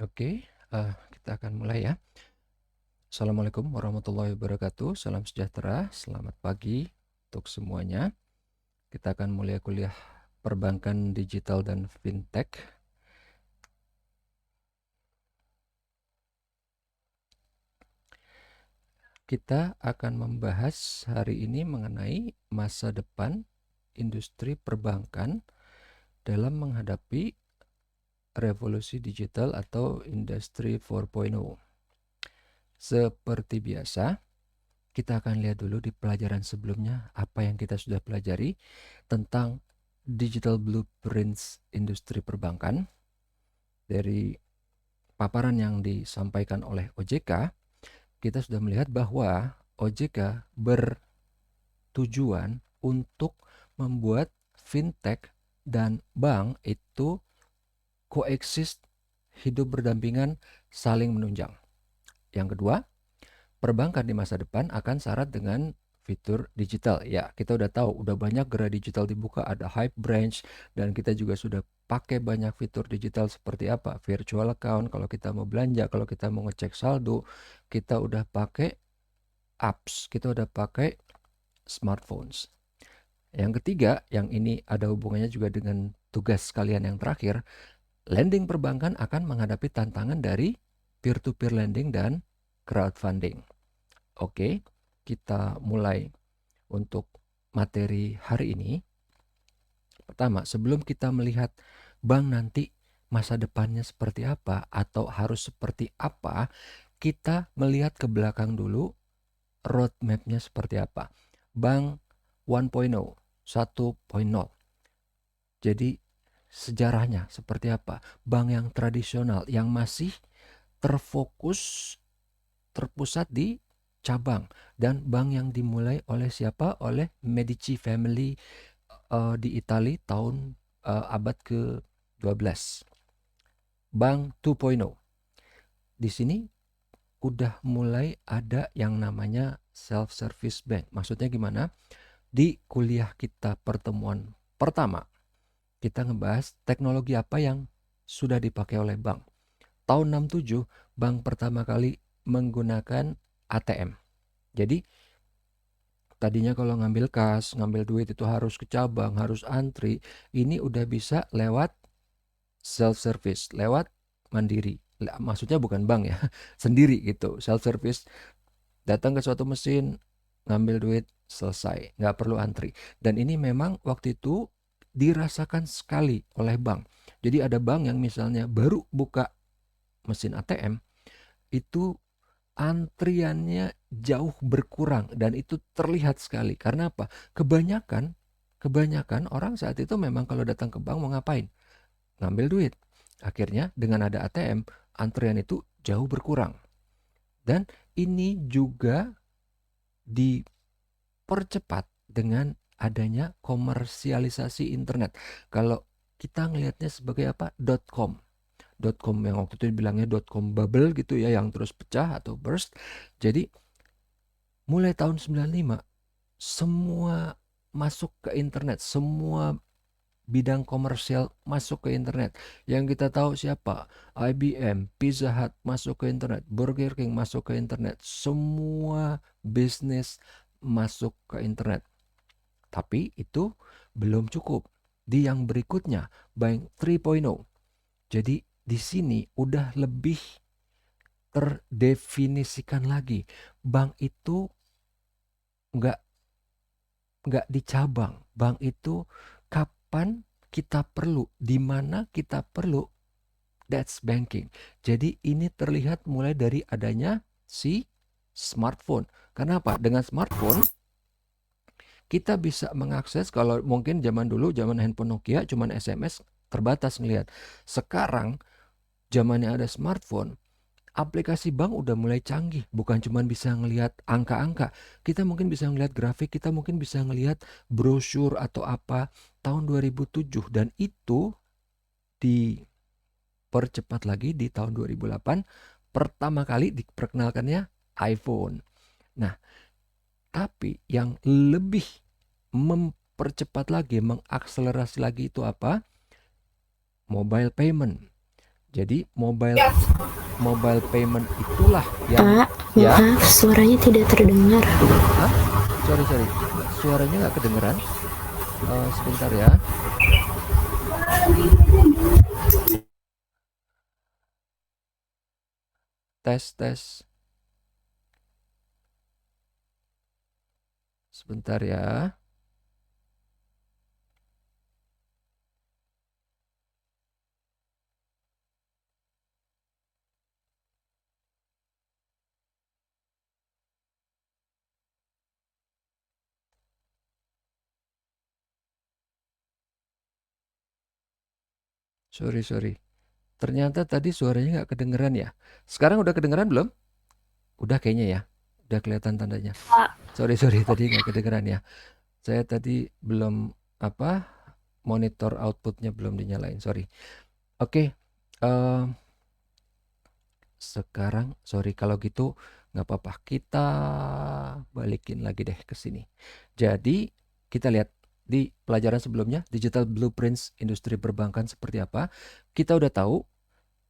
Oke, kita akan mulai ya. Assalamualaikum warahmatullahi wabarakatuh. Salam sejahtera, selamat pagi untuk semuanya. Kita akan mulai kuliah perbankan digital dan fintech. Kita akan membahas hari ini mengenai masa depan industri perbankan dalam menghadapi revolusi digital atau industri 4.0. Seperti biasa, kita akan lihat dulu di pelajaran sebelumnya apa yang kita sudah pelajari tentang digital blueprints industri perbankan. Dari paparan yang disampaikan oleh OJK, kita sudah melihat bahwa OJK bertujuan untuk membuat fintech dan bank itu koeksis, hidup berdampingan, saling menunjang. Yang kedua, perbankan di masa depan akan syarat dengan fitur digital. Ya, kita udah tahu, udah banyak gerai digital dibuka, ada Hype Branch, dan kita juga sudah pakai banyak fitur digital seperti apa? Virtual account, kalau kita mau belanja, kalau kita mau ngecek saldo, kita udah pakai apps, kita udah pakai smartphones. Yang ketiga, yang ini ada hubungannya juga dengan tugas kalian yang terakhir, lending perbankan akan menghadapi tantangan dari peer-to-peer lending dan crowdfunding. Oke, kita mulai untuk materi hari ini. Pertama, sebelum kita melihat bank nanti masa depannya seperti apa atau harus seperti apa, kita melihat ke belakang dulu roadmap-nya seperti apa. Bank 1.0, 1.0. Jadi sejarahnya seperti apa? Bank yang tradisional yang masih terfokus, terpusat di cabang, dan bank yang dimulai oleh siapa? Oleh Medici Family di Italia tahun abad ke-12. Bank 2.0. Di sini udah mulai ada yang namanya self-service bank. Maksudnya gimana? Di kuliah kita pertemuan pertama, kita ngebahas teknologi apa yang sudah dipakai oleh bank. Tahun 67, bank pertama kali menggunakan ATM. Jadi tadinya kalau ngambil kas, ngambil duit itu harus ke cabang, harus antri. Ini udah bisa lewat self-service, lewat mandiri. Maksudnya bukan bank ya, sendiri gitu. Self-service, datang ke suatu mesin, ngambil duit, selesai. Nggak perlu antri. Dan ini memang waktu itu dirasakan sekali oleh bank. Jadi ada bank yang misalnya baru buka mesin ATM, itu antriannya jauh berkurang dan itu terlihat sekali. Karena apa? Kebanyakan orang saat itu memang kalau datang ke bank mau ngapain? Ngambil duit. Akhirnya dengan ada ATM, antrian itu jauh berkurang. Dan ini juga dipercepat dengan adanya komersialisasi internet. Kalau kita ngelihatnya sebagai apa? .com. .com yang waktu itu bilangnya .com bubble gitu ya, yang terus pecah atau burst. Jadi mulai tahun 95 semua masuk ke internet, semua bidang komersial masuk ke internet. Yang kita tahu siapa? IBM, Pizza Hut masuk ke internet, Burger King masuk ke internet, semua bisnis masuk ke internet. Tapi itu belum cukup. Di yang berikutnya, Bank 3.0. Jadi di sini udah lebih terdefinisikan lagi. Bank itu nggak di cabang. Bank itu kapan kita perlu, di mana kita perlu, that's banking. Jadi ini terlihat mulai dari adanya si smartphone. Kenapa? Dengan smartphone kita bisa mengakses, kalau mungkin zaman dulu, zaman handphone Nokia cuman SMS terbatas ngelihat. Sekarang zamannya ada smartphone, aplikasi bank udah mulai canggih, bukan cuma bisa ngelihat angka-angka. Kita mungkin bisa ngelihat grafik, kita mungkin bisa ngelihat brosur atau apa tahun 2007, dan itu dipercepat lagi di tahun 2008, pertama kali diperkenalkannya iPhone. Nah, tapi yang lebih mempercepat lagi, mengakselerasi lagi itu apa? Mobile payment. Jadi mobile payment itulah yang Pak, ya. maaf, suaranya tidak terdengar. Hah? Sorry. Suaranya nggak kedengeran. Sebentar ya. Tes. Sebentar ya. Sorry. Ternyata tadi suaranya nggak kedengeran ya. Sekarang udah kedengeran belum? Udah kayaknya ya. Udah kelihatan tandanya. Sorry tadi nggak kedengeran ya. Saya tadi belum monitor outputnya belum dinyalain. Sorry. Oke. eh, Sekarang sorry kalau gitu nggak apa-apa. Kita balikin lagi deh ke sini. Jadi kita lihat di pelajaran sebelumnya Digital Blueprints Industri Perbankan seperti apa. Kita udah tahu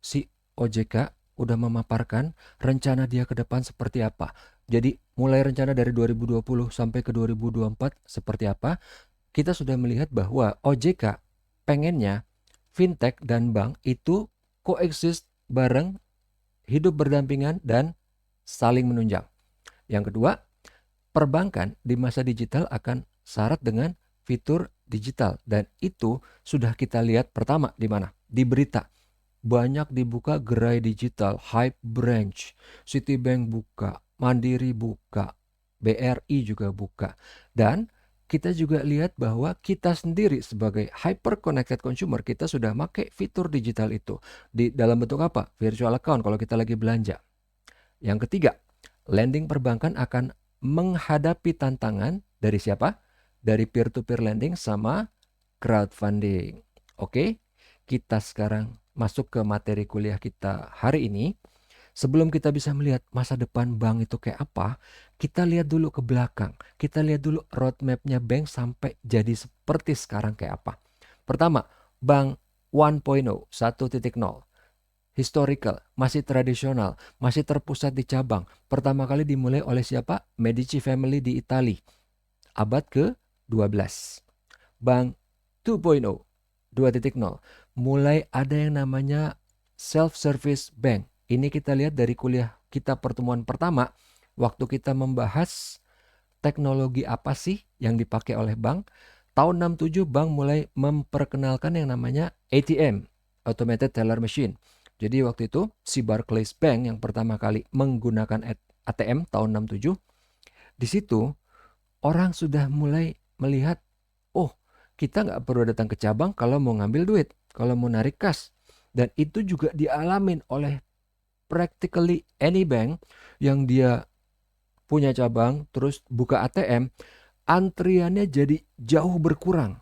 si OJK udah memaparkan rencana dia ke depan seperti apa. Jadi mulai rencana dari 2020 sampai ke 2024 seperti apa, kita sudah melihat bahwa OJK pengennya fintech dan bank itu coexist bareng, hidup berdampingan dan saling menunjang. Yang kedua, perbankan di masa digital akan syarat dengan fitur digital dan itu sudah kita lihat pertama di mana? Di berita. Banyak dibuka gerai digital, Hype Branch, Citibank buka, Mandiri buka, BRI juga buka. Dan kita juga lihat bahwa kita sendiri sebagai hyper connected consumer, kita sudah pakai fitur digital itu. Di dalam bentuk apa? Virtual account kalau kita lagi belanja. Yang ketiga, lending perbankan akan menghadapi tantangan dari siapa? Dari peer-to-peer lending sama crowdfunding. Oke, kita sekarang masuk ke materi kuliah kita hari ini. Sebelum kita bisa melihat masa depan bank itu kayak apa, kita lihat dulu ke belakang. Kita lihat dulu roadmap-nya bank sampai jadi seperti sekarang kayak apa. Pertama, bank 1.0, 1.0. Historical, masih tradisional, masih terpusat di cabang. Pertama kali dimulai oleh siapa? Medici Family di Italia, abad ke-12. Bank 2.0, 2.0, mulai ada yang namanya self-service bank. Ini kita lihat dari kuliah kita pertemuan pertama, waktu kita membahas teknologi apa sih yang dipakai oleh bank. Tahun 67 bank mulai memperkenalkan yang namanya ATM, Automated Teller Machine. Jadi waktu itu si Barclays Bank yang pertama kali menggunakan ATM tahun 67, di situ orang sudah mulai melihat, oh kita nggak perlu datang ke cabang kalau mau ngambil duit, kalau mau narik kas. Dan itu juga dialamin oleh practically any bank yang dia punya cabang terus buka ATM, antriannya jadi jauh berkurang.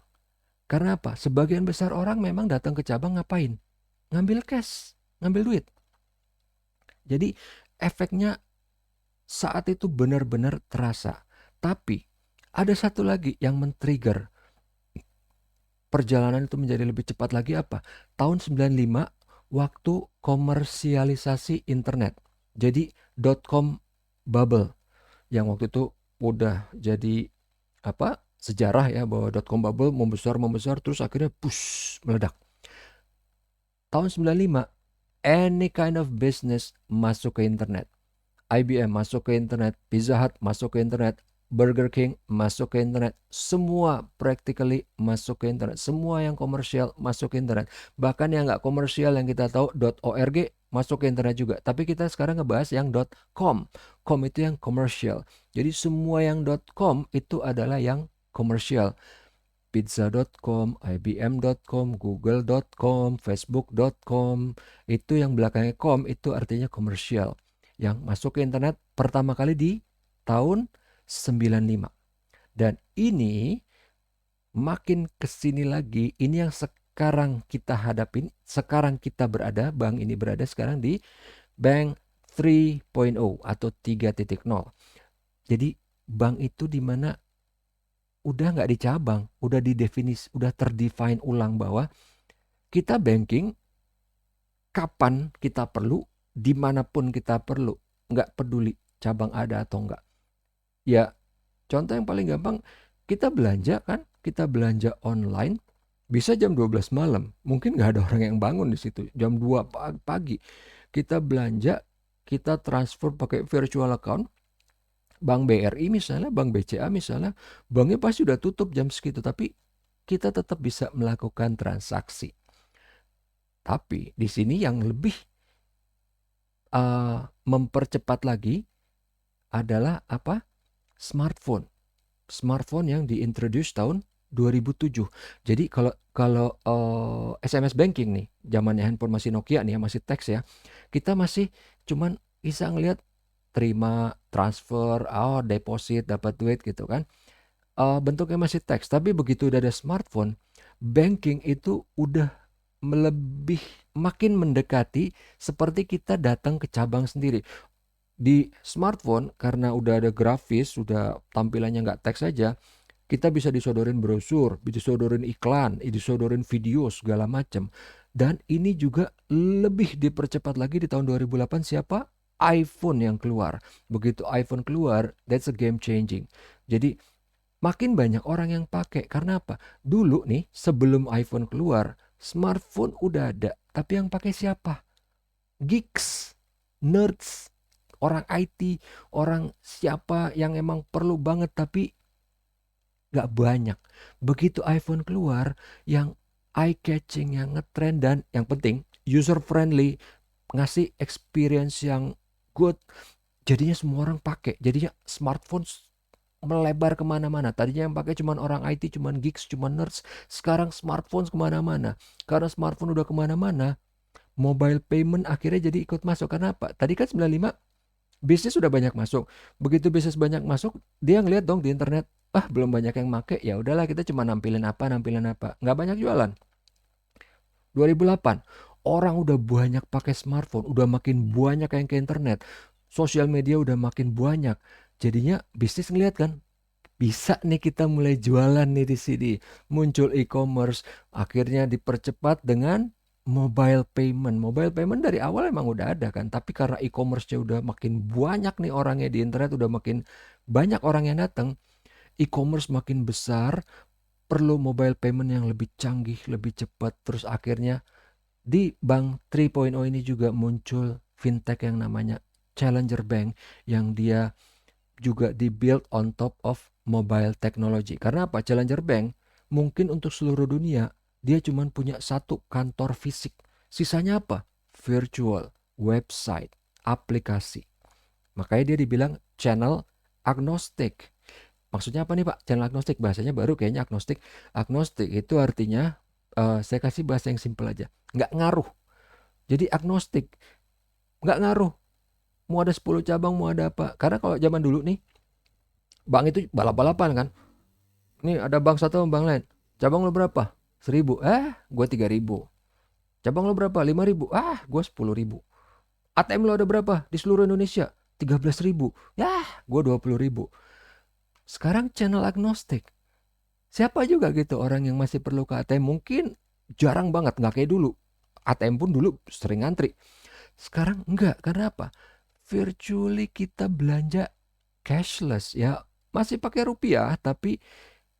Karena apa? Sebagian besar orang memang datang ke cabang ngapain? Ngambil cash, ngambil duit. Jadi efeknya saat itu benar-benar terasa. Tapi ada satu lagi yang men-trigger perjalanan itu menjadi lebih cepat lagi apa? Tahun 95 waktu komersialisasi internet. Jadi .com bubble yang waktu itu udah jadi sejarah ya bahwa .com bubble membesar terus akhirnya push meledak. Tahun 95 any kind of business masuk ke internet. IBM masuk ke internet, Pizza Hut masuk ke internet, Burger King masuk ke internet, semua practically masuk ke internet, semua yang komersial masuk ke internet, bahkan yang nggak komersial yang kita tahu .org masuk ke internet juga, tapi kita sekarang ngebahas yang .com, com itu yang komersial, jadi semua yang .com itu adalah yang komersial, pizza.com, ibm.com, google.com, facebook.com, itu yang belakangnya com itu artinya komersial. Yang masuk ke internet pertama kali di tahun 95. Dan ini makin kesini lagi, ini yang sekarang kita hadapin, sekarang kita berada, bank ini berada sekarang di bank 3.0 atau 3.0. Jadi bank itu dimana udah nggak di cabang, udah terdefinisi, udah terdefine ulang bahwa kita banking kapan kita perlu, dimanapun kita perlu, nggak peduli cabang ada atau enggak. Ya, contoh yang paling gampang, kita belanja kan, kita belanja online, bisa jam 12 malam, mungkin nggak ada orang yang bangun di situ. Jam 2 pagi, kita belanja, kita transfer pakai virtual account, Bank BRI misalnya, Bank BCA misalnya, banknya pasti udah tutup jam segitu, tapi kita tetap bisa melakukan transaksi. Tapi di sini yang lebih mempercepat lagi adalah apa? Smartphone. Smartphone yang diintroduce tahun 2007. Jadi kalau SMS banking nih, zamannya handphone masih Nokia nih ya, masih teks ya. Kita masih cuman bisa ngelihat terima, transfer, deposit, dapat duit gitu kan. Bentuknya masih teks, tapi begitu udah ada smartphone, banking itu udah makin mendekati seperti kita datang ke cabang sendiri. Di smartphone karena udah ada grafis, udah tampilannya nggak teks aja, kita bisa disodorin brosur, disodorin iklan, disodorin video segala macam. Dan ini juga lebih dipercepat lagi di tahun 2008 siapa? iPhone yang keluar. Begitu iPhone keluar, that's a game changing. Jadi makin banyak orang yang pakai. Karena apa? Dulu nih sebelum iPhone keluar, smartphone udah ada, tapi yang pakai siapa? Geeks, nerds, orang IT, orang siapa yang emang perlu banget tapi gak banyak. Begitu iPhone keluar, yang eye-catching, yang ngetrend, dan yang penting user-friendly, ngasih experience yang good, jadinya semua orang pakai. Jadinya smartphone melebar kemana-mana. Tadinya yang pakai cuman orang IT, cuman geeks, cuman nerds. Sekarang smartphone kemana-mana. Karena smartphone udah kemana-mana, mobile payment akhirnya jadi ikut masuk. Karena apa? Tadi kan 95 bisnis sudah banyak masuk. Begitu bisnis banyak masuk, dia ngeliat dong di internet, belum banyak yang make, ya udahlah kita cuma nampilin apa, nggak banyak jualan. 2008, orang udah banyak pakai smartphone, udah makin banyak yang ke internet, sosial media udah makin banyak. Jadinya bisnis ngeliat kan, bisa nih kita mulai jualan nih di sini. Muncul e-commerce, akhirnya dipercepat dengan mobile payment. Mobile payment dari awal emang udah ada kan, tapi karena e-commerce-nya udah makin banyak nih orangnya di internet, udah makin banyak orang yang datang, e-commerce makin besar, perlu mobile payment yang lebih canggih, lebih cepat. Terus akhirnya di Bank 3.0 ini juga muncul fintech yang namanya Challenger Bank, yang dia juga di-build on top of mobile technology. Karena apa? Challenger Bank mungkin untuk seluruh dunia dia cuma punya satu kantor fisik. Sisanya apa? Virtual, website, aplikasi. Makanya dia dibilang channel agnostic. Maksudnya apa nih Pak? Channel agnostic, bahasanya baru kayaknya agnostic. Agnostic itu artinya, saya kasih bahasa yang simple aja, nggak ngaruh. Jadi agnostic, nggak ngaruh. Mau ada 10 cabang, mau ada apa. Karena kalau zaman dulu nih, bank itu balap-balapan kan. Nih ada bank satu sama bank lain. Cabang lo berapa? 1.000. Gue 3.000. Cabang lo berapa? 5.000. Gue 10.000. ATM lo ada berapa di seluruh Indonesia? 13.000. Gue 20.000. Sekarang channel agnostik. Siapa juga gitu orang yang masih perlu ke ATM. Mungkin jarang banget, nggak kayak dulu. ATM pun dulu sering ngantri. Sekarang enggak. Karena apa? Virtually kita belanja cashless ya. Masih pakai rupiah, tapi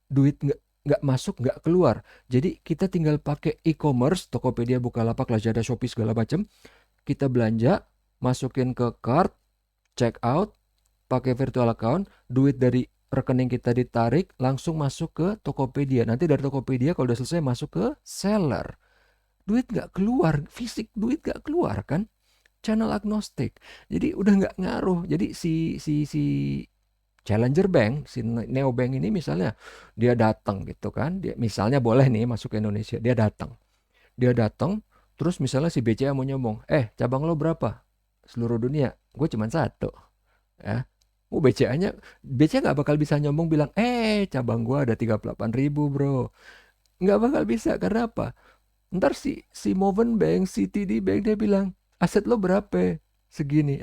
duit nggak masuk, nggak keluar. Jadi kita tinggal pakai e-commerce, Tokopedia, Bukalapak, Lazada, Shopee segala macam. Kita belanja, masukin ke cart, check out, pakai virtual account, duit dari rekening kita ditarik, langsung masuk ke Tokopedia. Nanti dari Tokopedia kalau udah selesai masuk ke seller. Duit nggak keluar, fisik duit nggak keluar kan? Channel agnostik. Jadi udah nggak ngaruh. Jadi si Challenger Bank, si Neobank ini misalnya dia datang gitu kan, dia misalnya boleh nih masuk ke Indonesia, dia datang, terus misalnya si BCA mau nyombong, cabang lo berapa? Seluruh dunia, gue cuma satu, ya. BCA nggak bakal bisa nyombong bilang, cabang gue ada 38.000 bro, nggak bakal bisa. Karena apa? Ntar si Moven Bank, si TD Bank dia bilang, aset lo berapa? Segini.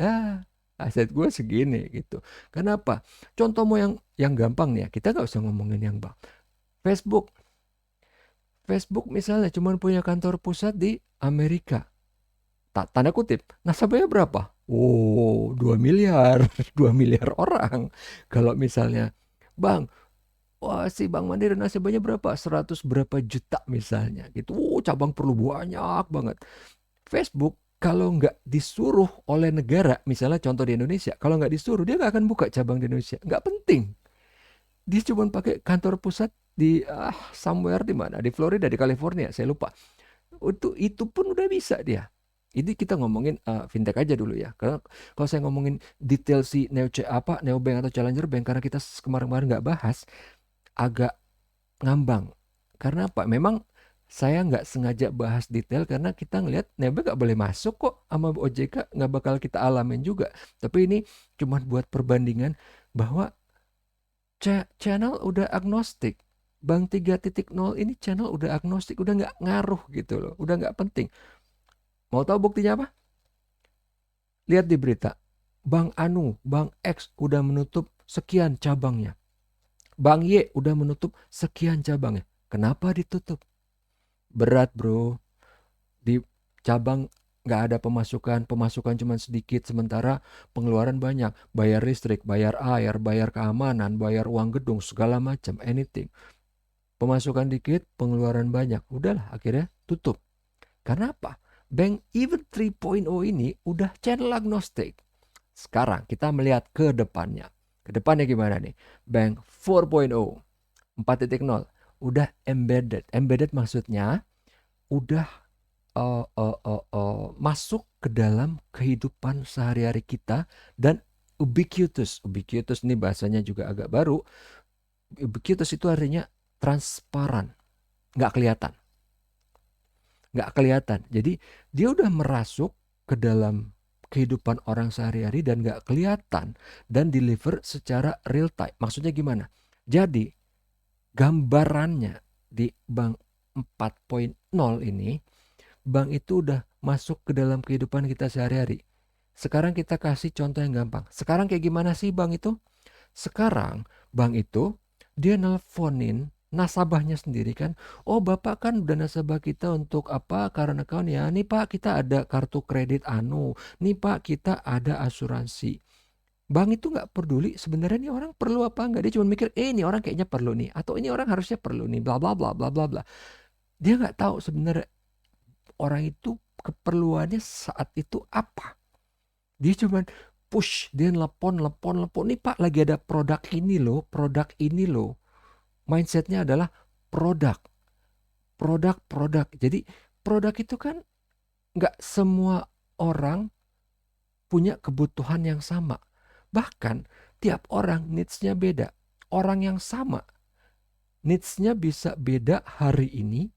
Aset gue segini gitu. Kenapa? Contoh mau yang gampang nih ya. Kita nggak usah ngomongin yang bang. Facebook. Facebook misalnya cuma punya kantor pusat di Amerika. tanda kutip, nasabahnya berapa? Oh, 2 miliar, 2 miliar orang. Kalau misalnya, Bang, wah si Bank Mandiri nasabahnya berapa? 100 berapa juta misalnya gitu. Oh, cabang perlu banyak banget. Facebook kalau nggak disuruh oleh negara, misalnya contoh di Indonesia, kalau nggak disuruh dia nggak akan buka cabang di Indonesia. Nggak penting. Dia cuma pakai kantor pusat di somewhere di mana? Di Florida, di California, saya lupa. Itu pun udah bisa dia. Ini kita ngomongin fintech aja dulu ya. Karena kalau saya ngomongin detail si Neobank atau Challenger Bank, karena kita kemarin-kemarin nggak bahas, agak ngambang. Karena apa? Memang saya nggak sengaja bahas detail karena kita ngelihat Neobank nggak boleh masuk kok sama OJK, nggak bakal kita alamin juga. Tapi ini cuma buat perbandingan bahwa channel udah agnostik. Bank 3.0 ini channel udah agnostik, udah nggak ngaruh gitu loh, udah nggak penting. Mau tahu buktinya apa? Lihat di berita, Bank Anu, Bank X udah menutup sekian cabangnya. Bank Y udah menutup sekian cabangnya. Kenapa ditutup? Berat bro, di cabang nggak ada pemasukan cuma sedikit, sementara pengeluaran banyak, bayar listrik, bayar air, bayar keamanan, bayar uang gedung, segala macam, anything. Pemasukan dikit, pengeluaran banyak, udahlah akhirnya tutup. Karena apa? Bank Even 3.0 ini udah channel agnostic. Sekarang kita melihat ke depannya. Ke depannya gimana nih? Bank 4.0, 4.0 udah embedded. Embedded maksudnya udah masuk ke dalam kehidupan sehari-hari kita dan ubiquitous. Ubiquitous ini bahasanya juga agak baru. Ubiquitous itu artinya transparan, nggak kelihatan. Nggak kelihatan. Jadi dia udah merasuk ke dalam kehidupan orang sehari-hari dan nggak kelihatan dan deliver secara real time. Maksudnya gimana? Jadi gambarannya di Bank 4.0 ini, bank itu udah masuk ke dalam kehidupan kita sehari-hari. Sekarang kita kasih contoh yang gampang. Sekarang kayak gimana sih bank itu? Sekarang bank itu dia nelponin nasabahnya sendiri kan. Oh bapak kan udah nasabah kita untuk apa? Current account ya. Nih pak kita ada kartu kredit anu. Nih pak kita ada asuransi. Bank itu nggak peduli sebenarnya nih orang perlu apa nggak. Dia cuma mikir, ini orang kayaknya perlu nih. Atau ini orang harusnya perlu nih. Bla bla bla bla bla bla. Dia nggak tahu sebenarnya orang itu keperluannya saat itu apa. Dia cuma push, dia lepon. Nih pak lagi ada produk ini loh. Mindsetnya adalah produk. Jadi produk itu kan nggak semua orang punya kebutuhan yang sama. Bahkan tiap orang needs-nya beda. Orang yang sama needs-nya bisa beda hari ini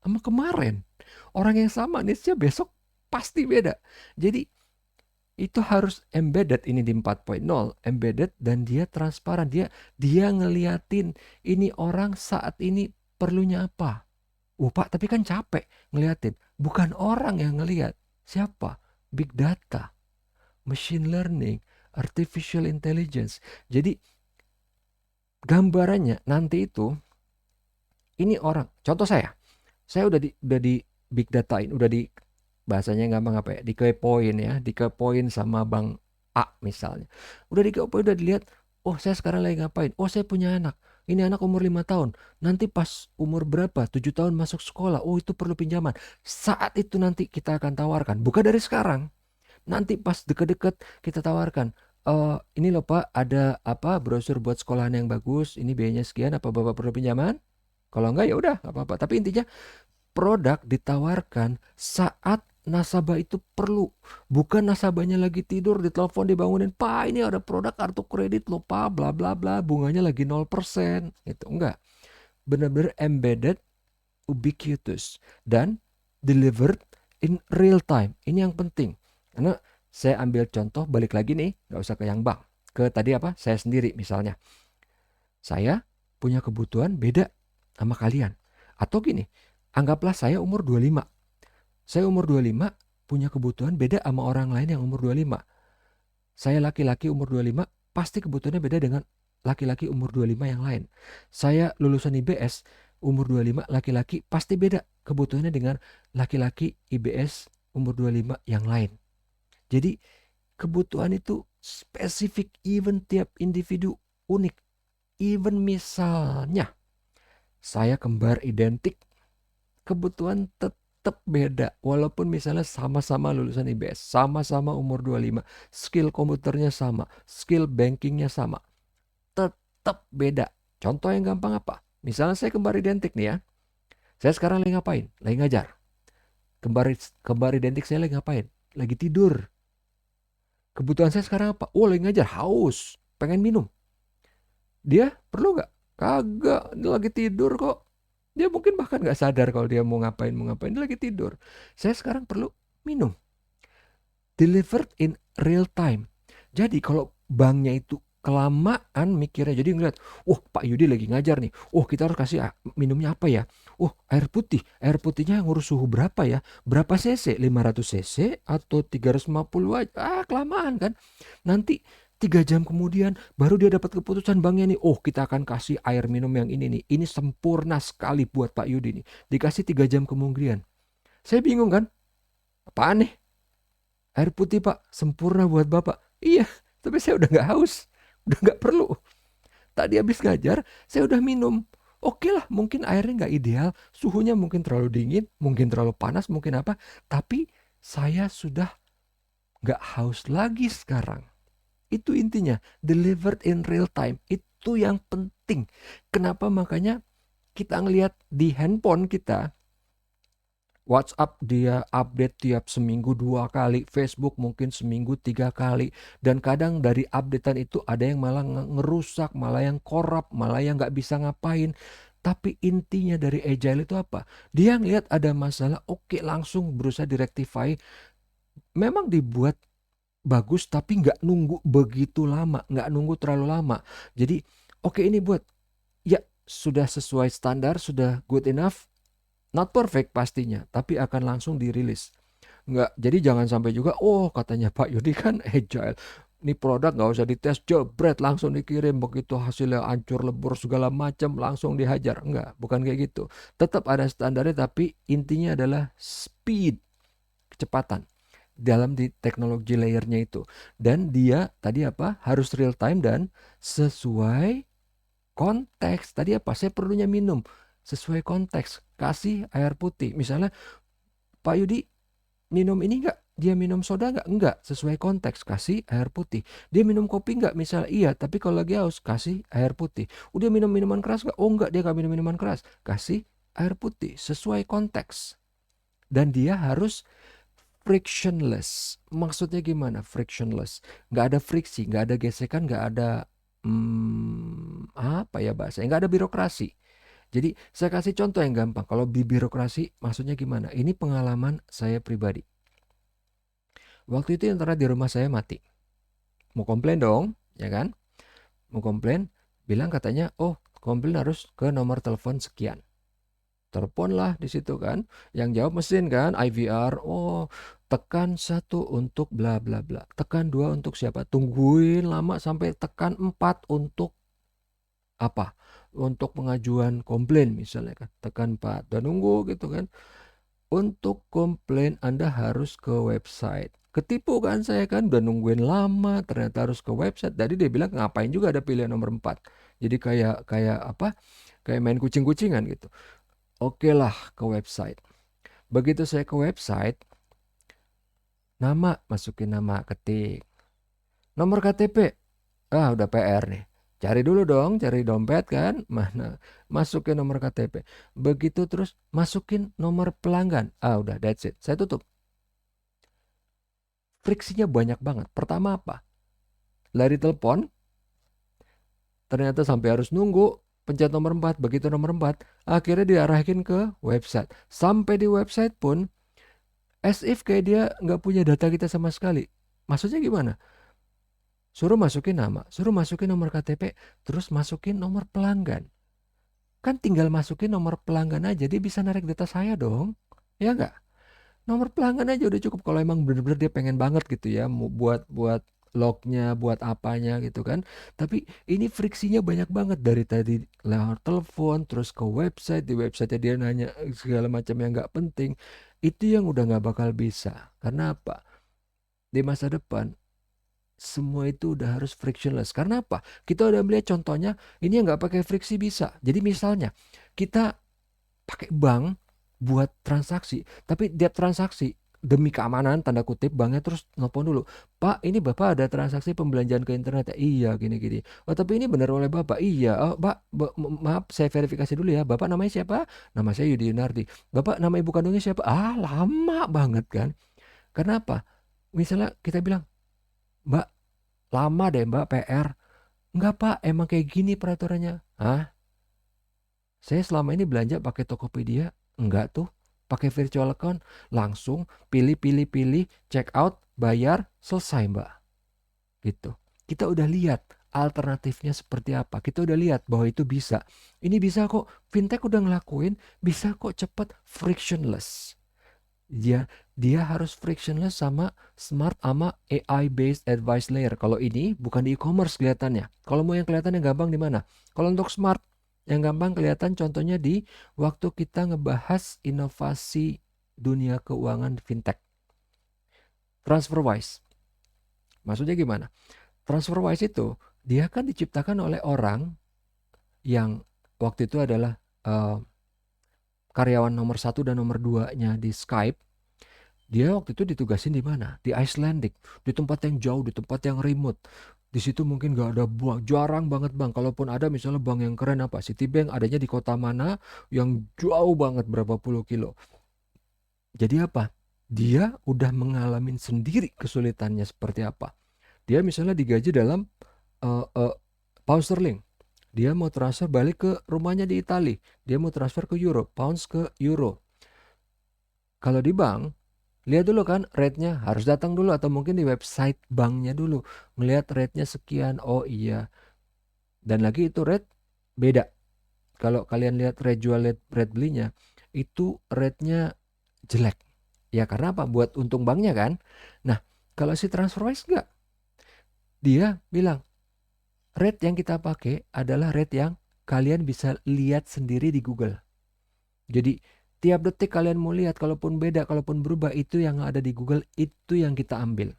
sama kemarin. Orang yang sama needs-nya besok pasti beda. Jadi itu harus embedded ini di 4.0, embedded dan dia transparan. Dia ngeliatin ini orang saat ini perlunya apa. Pak, tapi kan capek ngeliatin. Bukan orang yang ngeliat. Siapa? Big data, machine learning, artificial intelligence. Jadi gambarannya nanti itu ini orang. Contoh saya udah di big datain, udah di bahasanya gampang apa ya? Dikepoin sama Bang A misalnya. Udah dikepoin, udah dilihat, oh saya sekarang lagi ngapain? Oh saya punya anak. Ini anak umur 5 tahun. Nanti pas umur berapa? 7 tahun masuk sekolah. Oh itu perlu pinjaman. Saat itu nanti kita akan tawarkan. Bukan dari sekarang. Nanti pas deket-deket kita tawarkan. Ini loh Pak, ada apa brosur buat sekolahan yang bagus. Ini biayanya sekian. Apa Bapak perlu pinjaman? Kalau enggak ya udah, nggak apa-apa. Tapi intinya produk ditawarkan saat nasabah itu perlu. Bukan nasabahnya lagi tidur, ditelepon, dibangunin, Pak ini ada produk kartu kredit loh Pak, bla bla bla, bunganya lagi 0%. Gitu. Enggak. Benar-benar embedded, ubiquitous, dan delivered in real time. Ini yang penting. Karena saya ambil contoh, balik lagi nih, nggak usah ke yang bank. Ke tadi apa? Saya sendiri misalnya. Saya punya kebutuhan beda sama kalian. Atau gini, anggaplah saya umur 25. Saya umur 25 punya kebutuhan beda sama orang lain yang umur 25. Saya laki-laki umur 25, pasti kebutuhannya beda dengan laki-laki umur 25 yang lain. Saya lulusan IBS, umur 25 laki-laki pasti beda kebutuhannya dengan laki-laki IBS umur 25 yang lain. Jadi kebutuhan itu spesifik, even tiap individu unik. Even misalnya saya kembar identik, kebutuhan tetap beda. Walaupun misalnya sama-sama lulusan IBS, sama-sama umur 25, skill komputernya sama, skill bankingnya sama, tetap beda. Contoh yang gampang apa? Misalnya saya kembar identik nih ya. Saya sekarang lagi ngapain? Lagi ngajar. Kembar identik saya lagi ngapain? Lagi tidur. Kebutuhan saya sekarang apa? Oh, lagi ngajar, haus, pengen minum. Dia perlu nggak? Kagak, dia lagi tidur kok. Dia mungkin bahkan nggak sadar kalau dia mau ngapain, dia lagi tidur. Saya sekarang perlu minum. Delivered in real time. Jadi kalau banknya itu kelamaan mikirnya, jadi ngeliat, Pak Yudi lagi ngajar nih, kita harus kasih minumnya apa ya, air putih, air putihnya ngurus suhu berapa ya, berapa cc, 500 cc atau 350 aja, kelamaan kan. Nanti 3 jam kemudian baru dia dapat keputusan banknya nih, kita akan kasih air minum yang ini sempurna sekali buat Pak Yudi nih, dikasih 3 jam kemudian. Saya bingung kan, apaan nih? Air putih Pak, sempurna buat Bapak. Iya, tapi saya udah gak haus, udah gak perlu. Tadi habis ngajar, saya udah minum. Oke lah, mungkin airnya gak ideal, suhunya mungkin terlalu dingin, mungkin terlalu panas, mungkin apa. Tapi saya sudah gak haus lagi sekarang. Itu intinya, delivered in real time. Itu yang penting. Kenapa makanya kita ngelihat di handphone kita, WhatsApp dia update tiap seminggu 2 kali, Facebook mungkin seminggu 3 kali, dan kadang dari updatean itu ada yang malah ngerusak, malah yang korup, malah yang nggak bisa ngapain. Tapi intinya dari Agile itu apa? Dia ngelihat ada masalah, oke langsung berusaha direktify. Memang dibuat bagus tapi nggak nunggu begitu lama, nggak nunggu terlalu lama. Jadi oke ini buat, ya sudah sesuai standar, sudah good enough. Not perfect pastinya, tapi akan langsung dirilis. Jadi jangan sampai juga, katanya Pak Yudi kan agile. Ini produk nggak usah dites, jebret langsung dikirim. Begitu hasilnya hancur lebur segala macam, langsung dihajar. Enggak, bukan kayak gitu. Tetap ada standarnya, tapi intinya adalah speed, kecepatan dalam di teknologi layernya itu. Dan dia tadi apa? Harus real time dan sesuai konteks. Tadi apa? Saya perlunya minum. Sesuai konteks, kasih air putih. Misalnya, Pak Yudi minum ini enggak? Dia minum soda enggak? Sesuai konteks, kasih air putih. Dia minum kopi enggak? Misalnya, iya, tapi kalau lagi haus, kasih air putih. Udah minum minuman keras enggak? Enggak, dia enggak minum minuman keras. Kasih air putih, sesuai konteks. Dan dia harus frictionless. Maksudnya gimana frictionless? Enggak ada friksi, enggak ada gesekan, enggak ada apa ya bahasanya? Enggak ada birokrasi. Jadi saya kasih contoh yang gampang. Kalau di birokrasi maksudnya gimana? Ini pengalaman saya pribadi. Waktu itu internet di rumah saya mati. Mau komplain dong, ya kan? Mau komplain, bilang katanya, komplain harus ke nomor telepon sekian. Telepon lah di situ kan. Yang jawab mesin kan, IVR. Tekan 1 untuk bla bla bla. Tekan 2 untuk siapa? Tungguin lama sampai tekan 4 untuk apa? Untuk pengajuan komplain misalnya kan, tekan 4 dan nunggu gitu kan. Untuk komplain Anda harus ke website. Ketipu kan saya kan, udah nungguin lama, ternyata harus ke website. Tadi dia bilang ngapain juga ada pilihan nomor 4. Jadi kayak apa? Kayak main kucing-kucingan gitu. Oke lah ke website. Begitu saya ke website, nama, masukin nama, ketik. Nomor KTP, udah PR nih. Cari dulu dong, cari dompet kan, mana masukin nomor KTP. Begitu terus masukin nomor pelanggan, udah that's it, saya tutup. Friksinya banyak banget. Pertama apa? Lari telepon, ternyata sampai harus nunggu, pencet nomor 4, begitu nomor 4, akhirnya diarahin ke website. Sampai di website pun, as if kayak dia nggak punya data kita sama sekali. Maksudnya gimana? Suruh masukin nama, suruh masukin nomor KTP, terus masukin nomor pelanggan. Kan tinggal masukin nomor pelanggan aja, dia bisa narik data saya dong. Ya nggak? Nomor pelanggan aja udah cukup kalau emang bener-bener dia pengen banget gitu ya, mau buat lognya, buat apanya gitu kan. Tapi ini friksinya banyak banget dari tadi lewat telepon, terus ke website, di website dia nanya segala macam yang nggak penting. Itu yang udah nggak bakal bisa. Karena apa? Di masa depan semua itu udah harus frictionless. Karena apa? Kita udah melihat contohnya ini yang nggak pakai friksi bisa. Jadi misalnya kita pakai bank buat transaksi, tapi tiap transaksi demi keamanan tanda kutip banknya terus nelpon dulu, Pak ini Bapak ada transaksi pembelanjaan ke internet ya? Iya gini-gini. Oh tapi ini benar oleh Bapak? Iya. Oh Pak maaf saya verifikasi dulu ya, Bapak namanya siapa? Nama saya Yudi Yunardi. Bapak nama ibu kandungnya siapa? Ah lama banget kan. Karena apa? Misalnya kita bilang, Mbak lama deh Mbak PR. Enggak Pak emang kayak gini peraturannya. Hah? Saya selama ini belanja pakai Tokopedia, enggak tuh. Pakai virtual account, langsung pilih, check out, bayar, selesai Mbak. Gitu. Kita udah lihat alternatifnya seperti apa. Kita udah lihat bahwa itu bisa. Ini bisa kok, fintech udah ngelakuin, bisa kok cepet, frictionless. Dia harus frictionless sama smart sama AI based advice layer. Kalau ini bukan di e-commerce kelihatannya. Kalau mau yang kelihatan yang gampang di mana? Kalau untuk smart yang gampang kelihatan contohnya di waktu kita ngebahas inovasi dunia keuangan fintech. TransferWise. Maksudnya gimana? TransferWise itu dia kan diciptakan oleh orang yang waktu itu adalah karyawan nomor 1 dan nomor 2-nya di Skype. Dia waktu itu ditugasin di mana? Di Icelandic, di tempat yang jauh, di tempat yang remote. Di situ mungkin gak ada bank, jarang banget bank. Kalaupun ada misalnya bank yang keren apa? Citibank adanya di kota mana yang jauh banget berapa puluh kilo. Jadi apa? Dia udah mengalami sendiri kesulitannya seperti apa. Dia misalnya digaji dalam uh, uh, pound sterling. Dia mau transfer balik ke rumahnya di Italia. Dia mau transfer ke euro, pounds ke euro. Kalau di bank, lihat dulu kan rate-nya, harus datang dulu atau mungkin di website banknya dulu. Ngelihat rate-nya sekian, oh iya. Dan lagi itu rate beda. Kalau kalian lihat rate jual, rate belinya, itu rate-nya jelek. Ya karena apa? Buat untung banknya kan. Nah, kalau si TransferWise enggak. Dia bilang, rate yang kita pakai adalah rate yang kalian bisa lihat sendiri di Google. Jadi tiap detik kalian mau lihat, kalaupun beda, kalaupun berubah, itu yang ada di Google, itu yang kita ambil.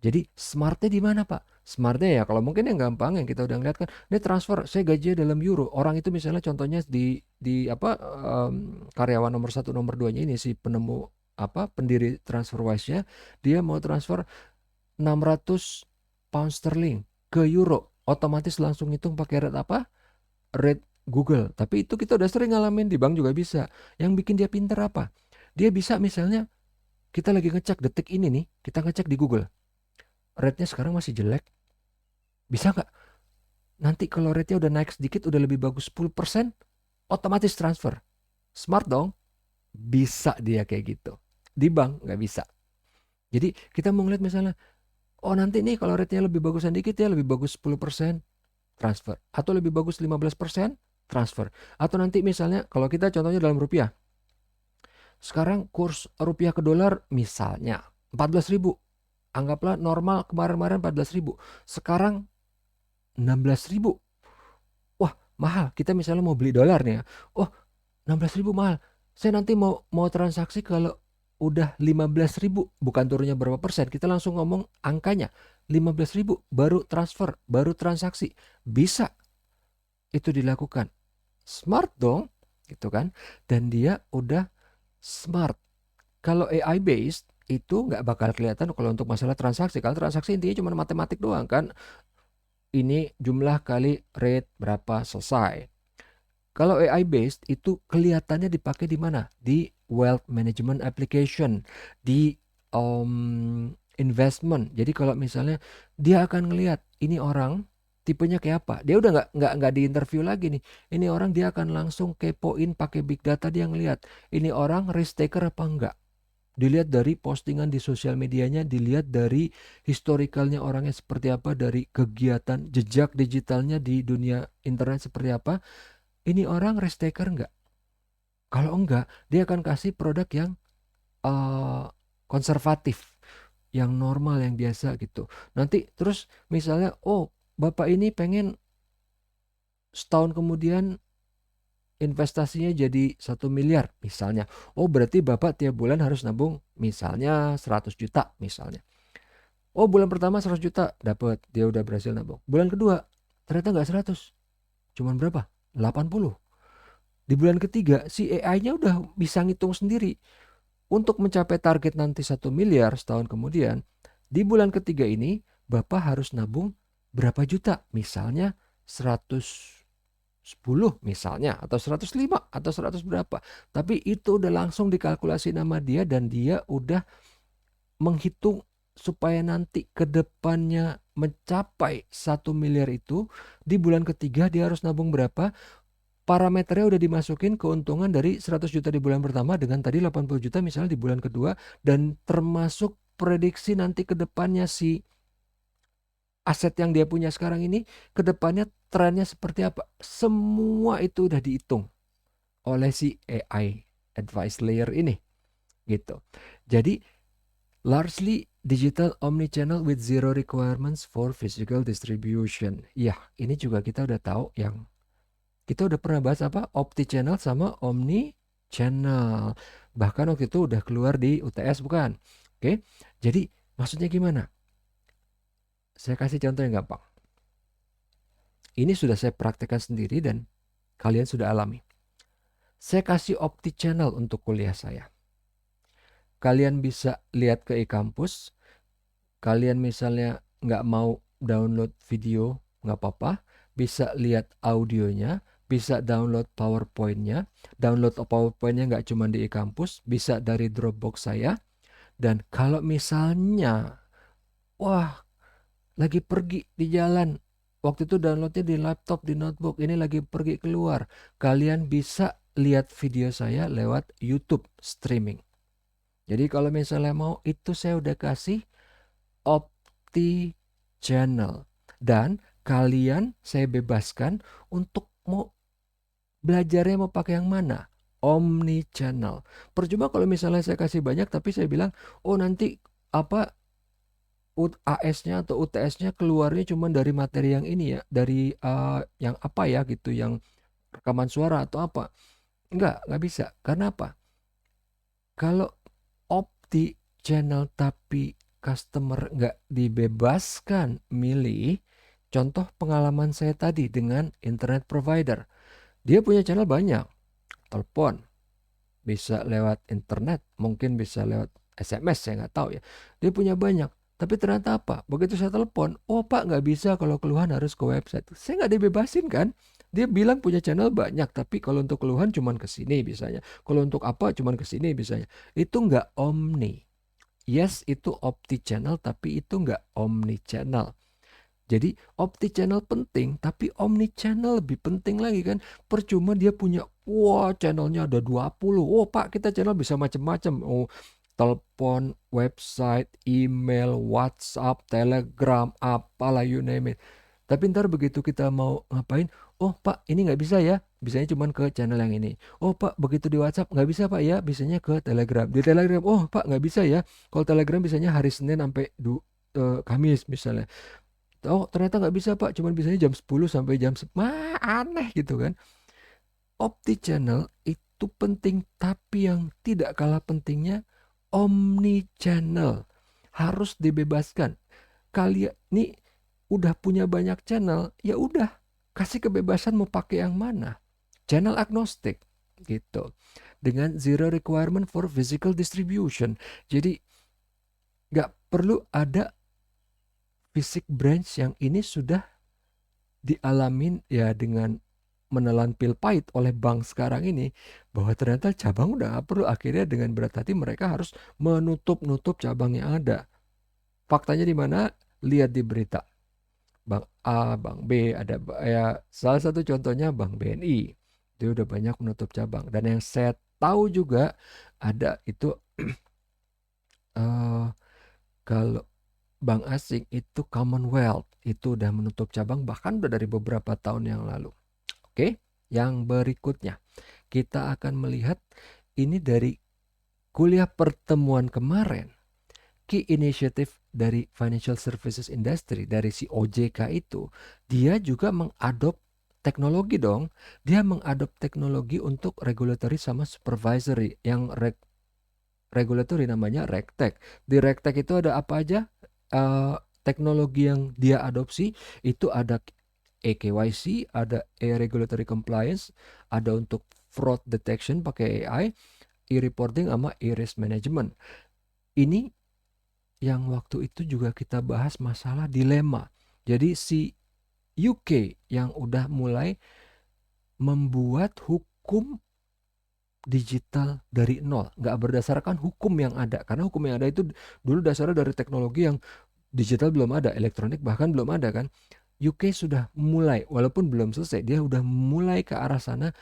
Jadi smartnya di mana Pak? Smartnya ya kalau mungkin yang gampang yang kita udah ngeliat kan, ini transfer saya gajinya dalam euro. Orang itu misalnya contohnya di apa karyawan nomor 1 nomor 2-nya ini si penemu apa pendiri TransferWise-nya, dia mau transfer 600 pound sterling ke euro. Otomatis langsung hitung pakai rate apa? Rate Google. Tapi itu kita udah sering ngalamin di bank juga bisa. Yang bikin dia pinter apa? Dia bisa misalnya kita lagi ngecek detik ini nih, kita ngecek di Google. Rate-nya sekarang masih jelek. Bisa nggak? Nanti kalau rate-nya udah naik sedikit, udah lebih bagus 10%, otomatis transfer. Smart dong. Bisa dia kayak gitu. Di bank nggak bisa. Jadi kita mau ngeliat misalnya, oh nanti nih kalau rate-nya lebih bagusan dikit ya, lebih bagus 10%, transfer. Atau lebih bagus 15%, transfer. Atau nanti misalnya kalau kita contohnya dalam rupiah. Sekarang kurs rupiah ke dolar misalnya 14.000. Anggaplah normal kemarin-kemarin 14.000. Sekarang 16.000. Wah, mahal. Kita misalnya mau beli dolar nih ya. Oh, 16.000 mahal. Saya nanti mau transaksi kalau udah 15.000, bukan turunnya berapa persen. Kita langsung ngomong angkanya. 15.000 baru transfer, baru transaksi. Bisa itu dilakukan. Smart dong, gitu kan. Dan dia udah smart. Kalau AI based itu nggak bakal kelihatan kalau untuk masalah transaksi. Kalau transaksi intinya cuma matematik doang kan. Ini jumlah kali rate berapa selesai. Kalau AI based itu kelihatannya dipakai di mana? Di wealth management application, di investment. Jadi kalau misalnya dia akan ngelihat ini orang tipenya kayak apa, dia udah nggak di interview lagi nih. Ini orang dia akan langsung kepoin pakai big data, dia ngelihat ini orang risk taker apa enggak. Dilihat dari postingan di sosial medianya, dilihat dari historikalnya orangnya seperti apa, dari kegiatan jejak digitalnya di dunia internet seperti apa. Ini orang risk taker enggak? Kalau enggak, dia akan kasih produk yang konservatif, yang normal, yang biasa gitu. Nanti terus misalnya, oh Bapak ini pengen setahun kemudian investasinya jadi 1 miliar misalnya. Oh berarti Bapak tiap bulan harus nabung misalnya 100 juta misalnya. Oh bulan pertama 100 juta dapat, dia udah berhasil nabung. Bulan kedua ternyata nggak 100, cuman berapa? 80. Di bulan ketiga si AI-nya udah bisa ngitung sendiri. Untuk mencapai target nanti 1 miliar setahun kemudian, di bulan ketiga ini Bapak harus nabung berapa juta? Misalnya 110 misalnya, atau 105 atau 100 berapa. Tapi itu udah langsung dikalkulasi nama dia dan dia udah menghitung supaya nanti ke depannya mencapai 1 miliar itu, di bulan ketiga dia harus nabung berapa. Parameternya udah dimasukin keuntungan dari 100 juta di bulan pertama dengan tadi 80 juta misalnya di bulan kedua, dan termasuk prediksi nanti ke depannya si aset yang dia punya sekarang ini ke depannya trennya seperti apa. Semua itu udah dihitung oleh si AI advice layer ini gitu. Jadi largely digital omnichannel with zero requirements for physical distribution. Ya, ini juga kita udah tahu yang kita udah pernah bahas apa? Omnichannel sama omnichannel. Bahkan waktu itu udah keluar di UTS bukan? Oke. Jadi maksudnya gimana? Saya kasih contoh yang gampang. Ini sudah saya praktekkan sendiri dan kalian sudah alami. Saya kasih omnichannel untuk kuliah saya. Kalian bisa lihat ke e-kampus. Kalian misalnya nggak mau download video, nggak apa-apa. Bisa lihat audionya, bisa download PowerPoint-nya. Download PowerPoint-nya nggak cuma di e-kampus, bisa dari Dropbox saya. Dan kalau misalnya, wah, lagi pergi di jalan, waktu itu downloadnya di laptop, di notebook, ini lagi pergi keluar, kalian bisa lihat video saya lewat YouTube streaming. Jadi kalau misalnya mau, itu saya udah kasih Opti Channel. Dan kalian saya bebaskan untuk mau belajarnya mau pakai yang mana? Omni Channel. Percuma kalau misalnya saya kasih banyak tapi saya bilang, oh nanti apa AS-nya atau UTS-nya keluarnya cuma dari materi yang ini ya, dari yang apa ya gitu, yang rekaman suara atau apa. Nggak bisa. Karena apa? Kalau Opti Channel tapi customer nggak dibebaskan milih, contoh pengalaman saya tadi dengan internet provider. Dia punya channel banyak, telepon, bisa lewat internet, mungkin bisa lewat SMS, saya nggak tahu ya. Dia punya banyak, tapi ternyata apa? Begitu saya telepon, oh Pak nggak bisa, kalau keluhan harus ke website. Saya nggak dibebasin kan? Dia bilang punya channel banyak, tapi kalau untuk keluhan cuman ke sini bisanya. Kalau untuk apa cuman ke sini bisanya. Itu nggak omni. Yes, itu opti channel, tapi itu nggak omni channel. Jadi opti channel penting, tapi omni channel lebih penting lagi kan. Percuma dia punya, wah channelnya ada 20. Oh Pak, kita channel bisa macam-macam. Oh, telepon, website, email, WhatsApp, Telegram, apalah you name it. Tapi ntar begitu kita mau ngapain, oh Pak ini nggak bisa ya, bisanya cuma ke channel yang ini. Oh Pak begitu di WhatsApp nggak bisa Pak ya, bisanya ke Telegram. Di Telegram, oh Pak nggak bisa ya, kalau Telegram bisanya hari Senin sampai Kamis misalnya. Oh ternyata nggak bisa Pak, cuma bisanya jam 10 sampai jam 10. Aneh gitu kan. Opti channel itu penting, tapi yang tidak kalah pentingnya omni channel. Harus dibebaskan. Kalian nih udah punya banyak channel, ya udah kasih kebebasan mau pakai yang mana. Channel agnostic gitu. Dengan zero requirement for physical distribution. Jadi nggak perlu ada fisik branch yang ini sudah dialamin ya dengan menelan pil pahit oleh bank sekarang ini, bahwa ternyata cabang udah nggak perlu. Akhirnya dengan berat hati mereka harus menutup cabang yang ada. Faktanya di mana? Lihat di berita. Bank A, Bank B, ada ya salah satu contohnya Bank BNI. Dia udah banyak menutup cabang. Dan yang saya tahu juga ada itu kalau bank asing itu Commonwealth itu udah menutup cabang bahkan udah dari beberapa tahun yang lalu. Oke, yang berikutnya kita akan melihat ini dari kuliah pertemuan kemarin. Key initiative dari financial services industry, dari si OJK itu, dia juga mengadop teknologi dong. Dia mengadop teknologi untuk regulatory sama supervisory. Yang regulatory namanya RegTech. Di RegTech itu ada apa aja? Teknologi yang dia adopsi itu ada eKYC, ada e-regulatory compliance, ada untuk fraud detection pakai AI, e-reporting sama e-risk management. Ini yang waktu itu juga kita bahas masalah dilema. Jadi si UK yang udah mulai membuat hukum digital dari nol, nggak berdasarkan hukum yang ada. Karena hukum yang ada itu dulu dasarnya dari teknologi yang digital belum ada, elektronik bahkan belum ada kan. UK sudah mulai, walaupun belum selesai, dia udah mulai ke arah sana.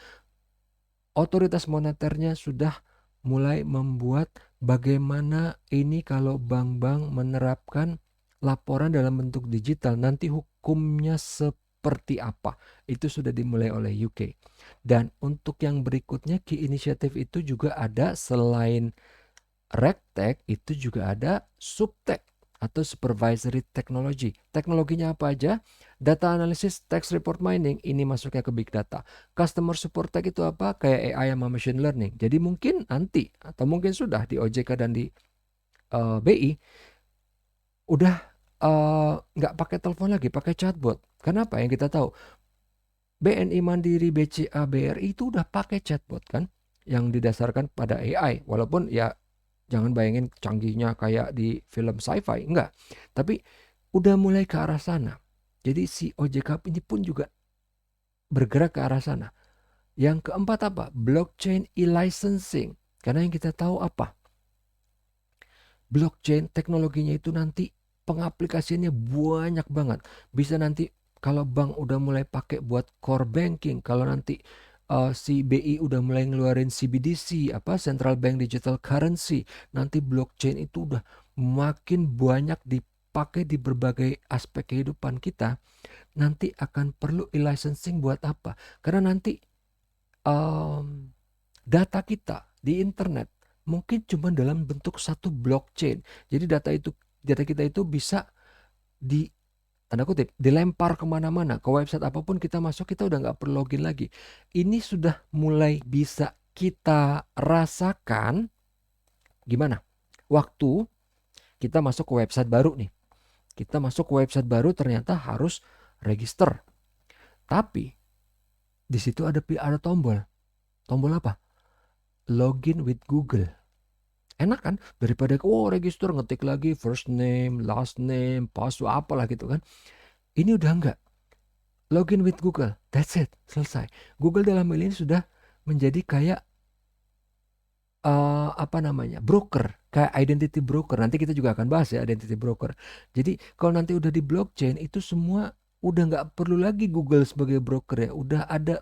Otoritas moneternya sudah mulai membuat bagaimana ini kalau bank-bank menerapkan laporan dalam bentuk digital, nanti hukumnya seperti apa. Itu sudah dimulai oleh UK. Dan untuk yang berikutnya, key initiative itu juga ada selain RegTech, itu juga ada SupTech atau Supervisory Technology. Teknologinya apa aja? Data analysis, text report mining, ini masuknya ke big data. Customer support tech itu apa? Kayak AI sama machine learning. Jadi mungkin nanti, atau mungkin sudah di OJK dan di BI, udah nggak pakai telepon lagi, pakai chatbot. Kenapa? Yang kita tahu, BNI Mandiri, BCA, BRI itu udah pakai chatbot kan, yang didasarkan pada AI. Walaupun ya jangan bayangin canggihnya kayak di film sci-fi, enggak. Tapi udah mulai ke arah sana. Jadi si OJK ini pun juga bergerak ke arah sana. Yang keempat apa? Blockchain e-licensing. Karena yang kita tahu apa? Blockchain teknologinya itu nanti pengaplikasiannya banyak banget. Bisa nanti kalau bank udah mulai pakai buat core banking, kalau nanti si BI udah mulai ngeluarin CBDC, apa Central Bank Digital Currency, nanti blockchain itu udah makin banyak dipakai di berbagai aspek kehidupan kita. Nanti akan perlu e-licensing buat apa? Karena nanti data kita di internet mungkin cuma dalam bentuk satu blockchain. Jadi data kita itu bisa di tanda kutip dilempar kemana-mana, ke website apapun kita masuk, kita udah nggak perlu login lagi. Ini sudah mulai bisa kita rasakan gimana waktu kita masuk ke website baru nih. Kita masuk ke website baru ternyata harus register. Tapi di situ ada tombol. Tombol apa? Login with Google. Enak kan? Daripada register ngetik lagi first name, last name, password apalah gitu kan. Ini udah enggak. Login with Google. That's it. Selesai. Google dalam hal ini sudah menjadi kayak broker, kayak identity broker. Nanti kita juga akan bahas ya identity broker. Jadi kalau nanti udah di blockchain itu semua udah nggak perlu lagi Google sebagai broker ya. Udah ada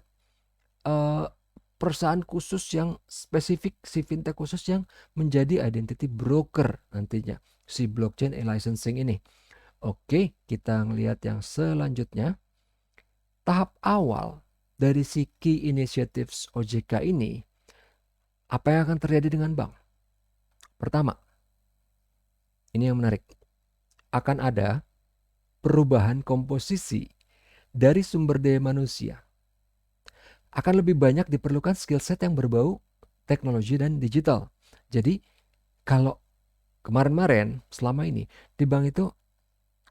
perusahaan khusus yang spesifik, si fintech khusus yang menjadi identity broker nantinya si blockchain e-licensing ini. Oke, kita ngelihat yang selanjutnya. Tahap awal dari si key initiatives OJK ini, apa yang akan terjadi dengan bank? Pertama, ini yang menarik. Akan ada perubahan komposisi dari sumber daya manusia. Akan lebih banyak diperlukan skill set yang berbau teknologi dan digital. Jadi kalau kemarin-kemarin selama ini di bank itu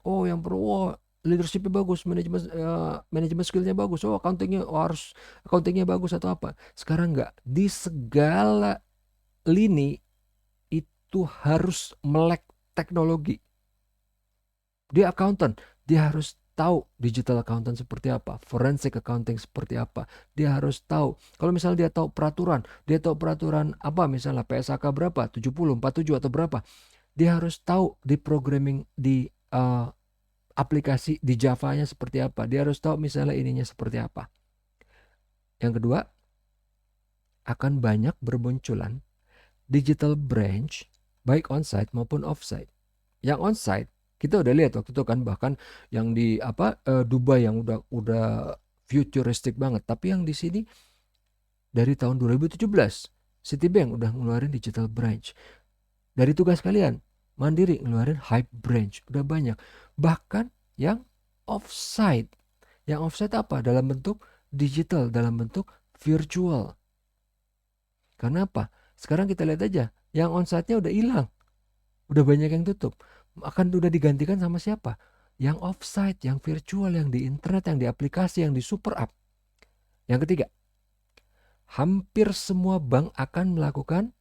yang perlu leadershipnya bagus, manajemen skillnya bagus, harus accountingnya bagus atau apa. Sekarang enggak, di segala lini itu harus melek teknologi. Dia accountant, dia harus tahu digital accountant seperti apa, forensic accounting seperti apa. Dia harus tahu. Kalau misalnya dia tahu peraturan apa, misalnya PSAK berapa, 70, 47 atau berapa. Dia harus tahu di programming di aplikasi di Java-nya seperti apa. Dia harus tahu misalnya ininya seperti apa. Yang kedua, akan banyak bermunculan digital branch baik onsite maupun offsite. Yang onsite kita udah lihat waktu itu kan, bahkan yang di Dubai yang udah futuristic banget. Tapi yang di sini dari tahun 2017 Citibank udah ngeluarin digital branch. Dari tugas kalian Mandiri ngeluarin Hype branch, udah banyak. Bahkan yang offsite. Yang offsite apa? Dalam bentuk digital dalam bentuk virtual. Karena apa? Sekarang kita lihat aja, yang onsite-nya udah hilang, udah banyak yang tutup. Akan udah digantikan sama siapa? Yang offsite, yang virtual, yang di internet, yang di aplikasi, yang di super app. Yang ketiga, hampir semua bank akan melakukan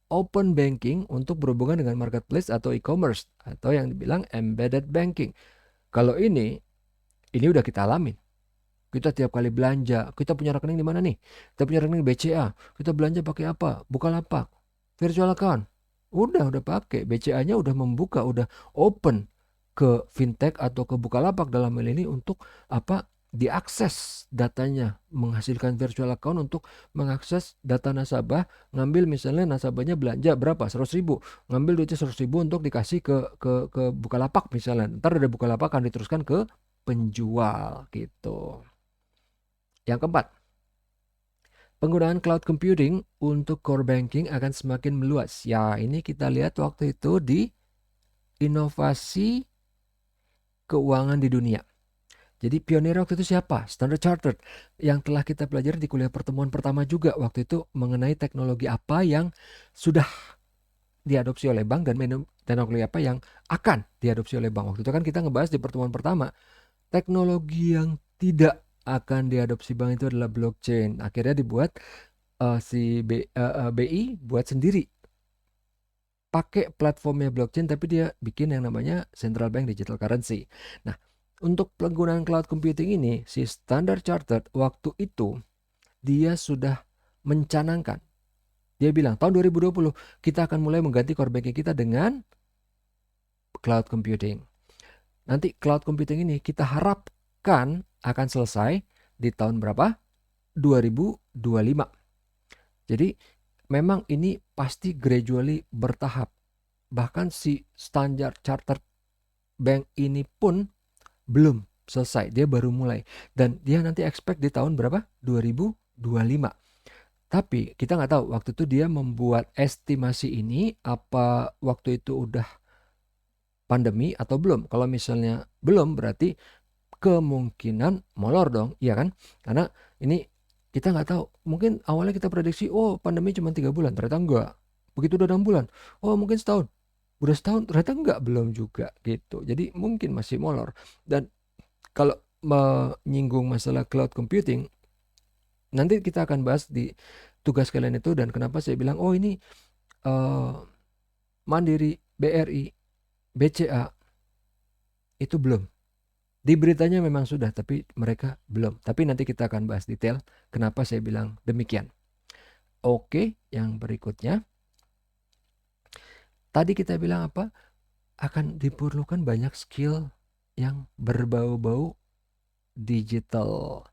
open banking untuk berhubungan dengan marketplace atau e-commerce atau yang dibilang embedded banking. Kalau ini udah kita alamin. Kita tiap kali belanja, kita punya rekening di mana nih? Kita punya rekening BCA. Kita belanja pakai apa? Bukalapak, virtual account. Udah pakai. BCA-nya udah membuka, udah open ke fintech atau ke Bukalapak dalam hal ini untuk apa? Diakses datanya, menghasilkan virtual account untuk mengakses data nasabah, ngambil misalnya nasabahnya belanja berapa? 100.000, ngambil duitnya 100.000 untuk dikasih ke Bukalapak misalnya. Ntar ada Bukalapak akan diteruskan ke penjual gitu. Yang keempat, penggunaan cloud computing untuk core banking akan semakin meluas. Ya, ini kita lihat waktu itu di inovasi keuangan di dunia. Jadi pionir waktu itu siapa? Standard Chartered, yang telah kita pelajari di kuliah pertemuan pertama juga waktu itu mengenai teknologi apa yang sudah diadopsi oleh bank dan teknologi apa yang akan diadopsi oleh bank. Waktu itu kan kita ngebahas di pertemuan pertama, teknologi yang tidak akan diadopsi bank itu adalah blockchain. Akhirnya dibuat BI buat sendiri pakai platformnya blockchain, tapi dia bikin yang namanya central bank digital currency. Nah, untuk penggunaan cloud computing ini, si Standard Chartered waktu itu dia sudah mencanangkan. Dia bilang tahun 2020 kita akan mulai mengganti core banking kita dengan cloud computing. Nanti cloud computing ini kita harapkan akan selesai di tahun berapa? 2025. Jadi memang ini pasti gradually bertahap. Bahkan si Standard Chartered Bank ini pun belum selesai, dia baru mulai. Dan dia nanti expect di tahun berapa? 2025. Tapi kita nggak tahu waktu itu dia membuat estimasi ini apa waktu itu udah pandemi atau belum. Kalau misalnya belum berarti kemungkinan molor dong, iya kan? Karena ini kita nggak tahu. Mungkin awalnya kita prediksi, oh pandemi cuma 3 bulan, ternyata enggak. Begitu udah 6 bulan, oh mungkin setahun. Udah setahun, ternyata enggak, belum juga gitu. Jadi mungkin masih molor. Dan kalau menyinggung masalah cloud computing, nanti kita akan bahas di tugas kalian itu dan kenapa saya bilang, oh ini Mandiri, BRI, BCA itu belum. Di beritanya memang sudah, tapi mereka belum. Tapi nanti kita akan bahas detail kenapa saya bilang demikian. Oke, yang berikutnya. Tadi kita bilang apa? Akan diperlukan banyak skill yang berbau-bau digital.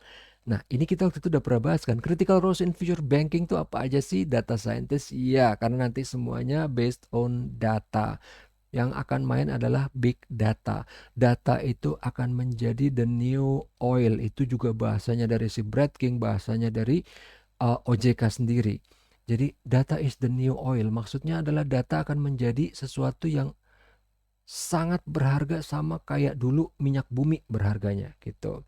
Nah, ini kita waktu itu udah pernah bahas kan. Critical roles in future banking itu apa aja sih? Data scientist? Iya, karena nanti semuanya based on data. Yang akan main adalah big data. Data itu akan menjadi the new oil. Itu juga bahasanya dari si Brad King, bahasanya dari OJK sendiri. Jadi data is the new oil. Maksudnya adalah data akan menjadi sesuatu yang sangat berharga sama kayak dulu minyak bumi berharganya gitu.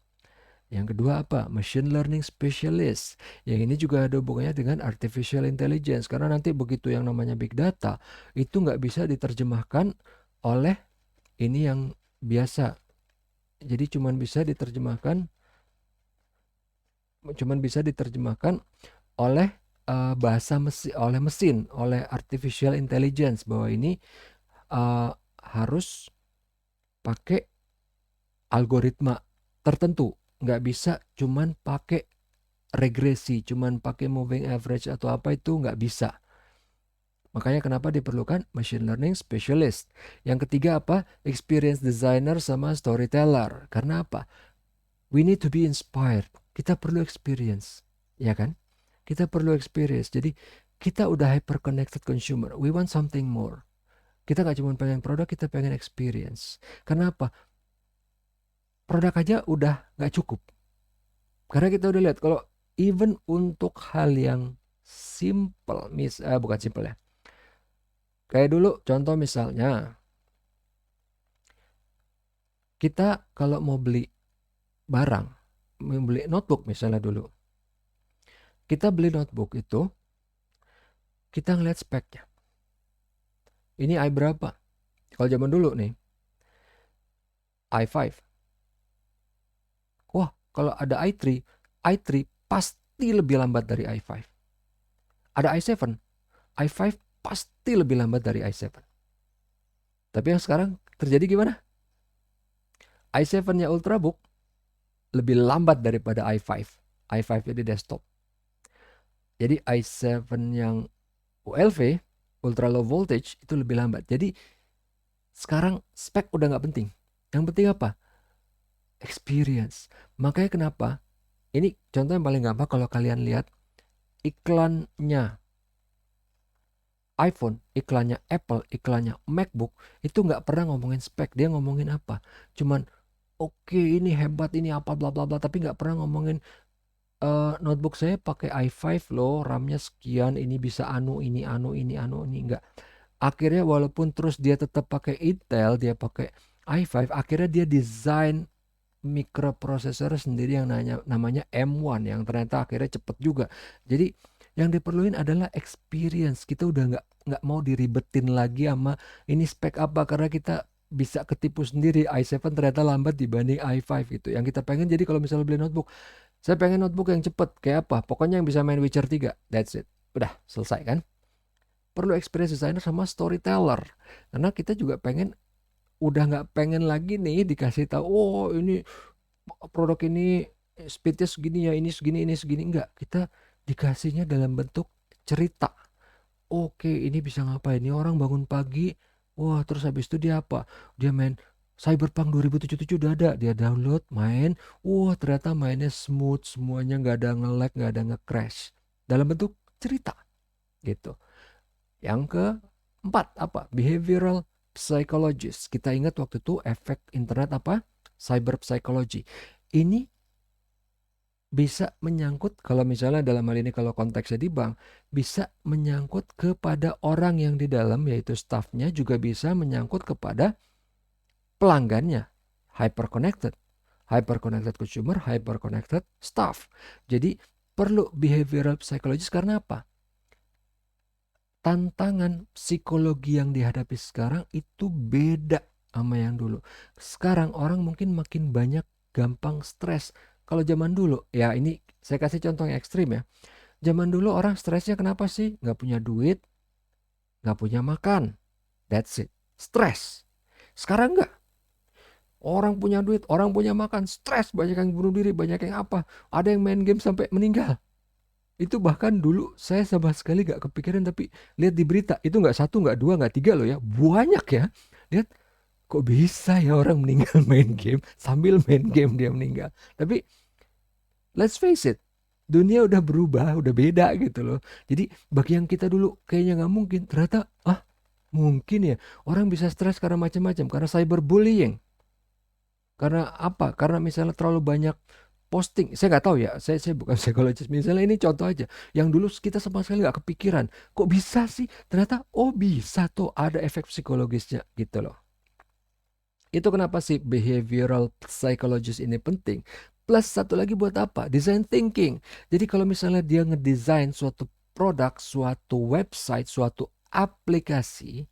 Yang kedua apa? Machine learning specialist. Yang ini juga ada hubungannya dengan artificial intelligence. Karena nanti begitu yang namanya big data, itu nggak bisa diterjemahkan oleh ini yang biasa. Jadi cuman bisa diterjemahkan oleh bahasa mesin, oleh artificial intelligence. Bahwa ini harus pakai algoritma tertentu. Nggak bisa cuman pakai regresi, cuman pakai moving average atau apa, itu nggak bisa. Makanya kenapa diperlukan machine learning specialist. Yang ketiga apa? Experience designer sama storyteller. Karena apa? We need to be inspired. Kita perlu experience, ya kan? Kita perlu experience. Jadi kita udah hyper connected consumer. We want something more. Kita nggak cuma pengen produk, kita pengen experience. Karena apa? Produk aja udah nggak cukup. Karena kita udah lihat kalau even untuk hal yang simple, bukan simple ya. Kayak dulu contoh misalnya, kita kalau mau beli barang, membeli notebook misalnya dulu. Kita beli notebook itu, kita ngeliat speknya. Ini i berapa? Kalau zaman dulu nih, i5. Wah, kalau ada i3 pasti lebih lambat dari i5. Ada i7, i5 pasti lebih lambat dari i7. Tapi yang sekarang terjadi gimana? i7-nya Ultrabook lebih lambat daripada i5. i5-nya di desktop. Jadi i7 yang ULV, Ultra Low Voltage, itu lebih lambat. Jadi sekarang spek udah nggak penting. Yang penting apa? Experience. Makanya kenapa? Ini contoh yang paling gampang kalau kalian lihat iklannya iPhone, iklannya Apple, iklannya MacBook, itu nggak pernah ngomongin spek. Dia ngomongin apa? Cuman oke, ini hebat, ini apa bla bla bla, tapi nggak pernah ngomongin notebook saya pakai i5 loh, RAM-nya sekian, ini bisa ini enggak. Akhirnya walaupun terus dia tetap pakai Intel, dia pakai i5, akhirnya dia desain mikroprosesor sendiri yang namanya M1 yang ternyata akhirnya cepet juga. Jadi yang diperluin adalah experience. Kita udah nggak mau diribetin lagi sama ini spek apa, karena kita bisa ketipu sendiri. i7 ternyata lambat dibanding i5 gitu. Yang kita pengen, jadi kalau misalnya beli notebook, saya pengen notebook yang cepet kayak apa? Pokoknya yang bisa main Witcher 3. That's it. Udah selesai kan? Perlu experience designer sama storyteller. Karena kita juga pengen, udah nggak pengen lagi nih dikasih tahu, oh ini produk ini speednya segini ya, ini segini, ini segini. Enggak, kita dikasihnya dalam bentuk cerita. Oke, ini bisa ngapain? Ini orang bangun pagi, wah terus habis itu dia apa? Dia main Cyberpunk 2077 udah ada, dia download, main, wah ternyata mainnya smooth, semuanya nggak ada nge-lag, nggak ada nge-crash. Dalam bentuk cerita, gitu. Yang keempat apa? Behavioral psychologist. Kita ingat waktu itu efek internet apa? Cyber psychology. Ini bisa menyangkut, kalau misalnya dalam hal ini kalau konteksnya di bank, bisa menyangkut kepada orang yang di dalam, yaitu staffnya, juga bisa menyangkut kepada pelanggannya. Hyper connected consumer, hyper connected staff. Jadi perlu behavioral psychologist karena apa? Tantangan psikologi yang dihadapi sekarang itu beda sama yang dulu. Sekarang orang mungkin makin banyak gampang stres. Kalau zaman dulu, ya ini saya kasih contoh yang ekstrim ya. Zaman dulu orang stresnya kenapa sih? Nggak punya duit, nggak punya makan. That's it. Stres. Sekarang nggak. Orang punya duit, orang punya makan, stres. Banyak yang bunuh diri, banyak yang apa. Ada yang main game sampai meninggal. Itu bahkan dulu saya sama sekali gak kepikiran, tapi lihat di berita itu nggak satu, nggak dua, nggak tiga loh ya, banyak ya. Lihat kok bisa ya orang meninggal main game, sambil main game dia meninggal. Tapi let's face it, dunia udah berubah, udah beda gitu loh. Jadi bagi yang kita dulu kayaknya nggak mungkin, ternyata mungkin ya orang bisa stres karena macam-macam, karena cyberbullying. Karena apa? Karena misalnya terlalu banyak posting. Saya nggak tahu ya, saya bukan psikologis. Misalnya ini contoh aja, yang dulu kita sama sekali nggak kepikiran. Kok bisa sih? Ternyata bisa tuh, ada efek psikologisnya gitu loh. Itu kenapa sih behavioral psychologist ini penting. Plus satu lagi buat apa? Design thinking. Jadi kalau misalnya dia ngedesain suatu produk, suatu website, suatu aplikasi,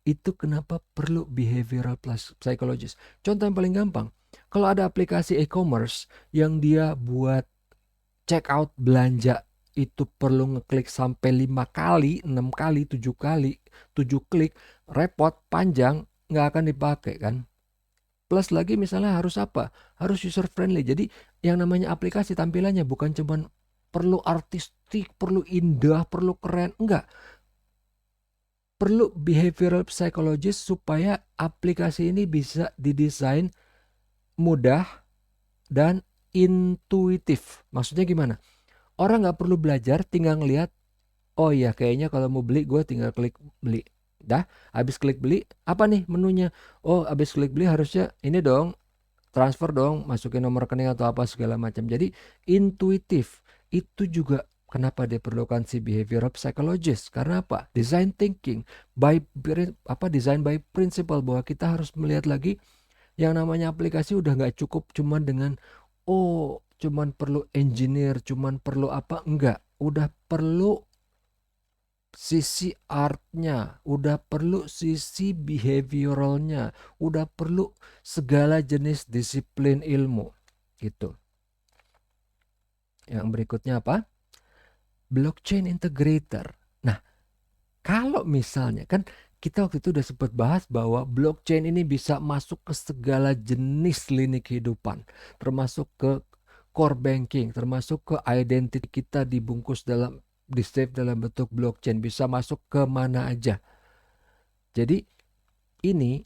itu kenapa perlu behavioral psychologist. Contoh yang paling gampang, kalau ada aplikasi e-commerce yang dia buat check out belanja, itu perlu ngeklik sampai 5 kali, 6 kali, 7 kali, 7 klik, repot, panjang, nggak akan dipakai kan. Plus lagi misalnya harus apa? Harus user friendly. Jadi yang namanya aplikasi tampilannya bukan cuman perlu artistik, perlu indah, perlu keren, enggak. Perlu behavioral psychologist supaya aplikasi ini bisa didesain mudah dan intuitif. Maksudnya gimana? Orang nggak perlu belajar, tinggal ngelihat, oh iya kayaknya kalau mau beli gue tinggal klik beli. Dah, habis klik beli, apa nih menunya? Oh, habis klik beli harusnya ini dong, transfer dong, masukin nomor rekening atau apa segala macam. Jadi intuitif. Itu juga kenapa diperlukan si behavioral psychologist. Karena apa? Design thinking design by principle, bahwa kita harus melihat lagi yang namanya aplikasi udah nggak cukup cuman dengan oh cuman perlu engineer, cuman perlu apa, enggak. Udah perlu sisi artnya, udah perlu sisi behavioralnya, udah perlu segala jenis disiplin ilmu gitu. Yang berikutnya apa? Blockchain integrator. Nah, kalau misalnya kan kita waktu itu udah sempat bahas bahwa blockchain ini bisa masuk ke segala jenis lini kehidupan, termasuk ke core banking, termasuk ke identity kita dibungkus di save dalam bentuk blockchain, bisa masuk ke mana aja. Jadi ini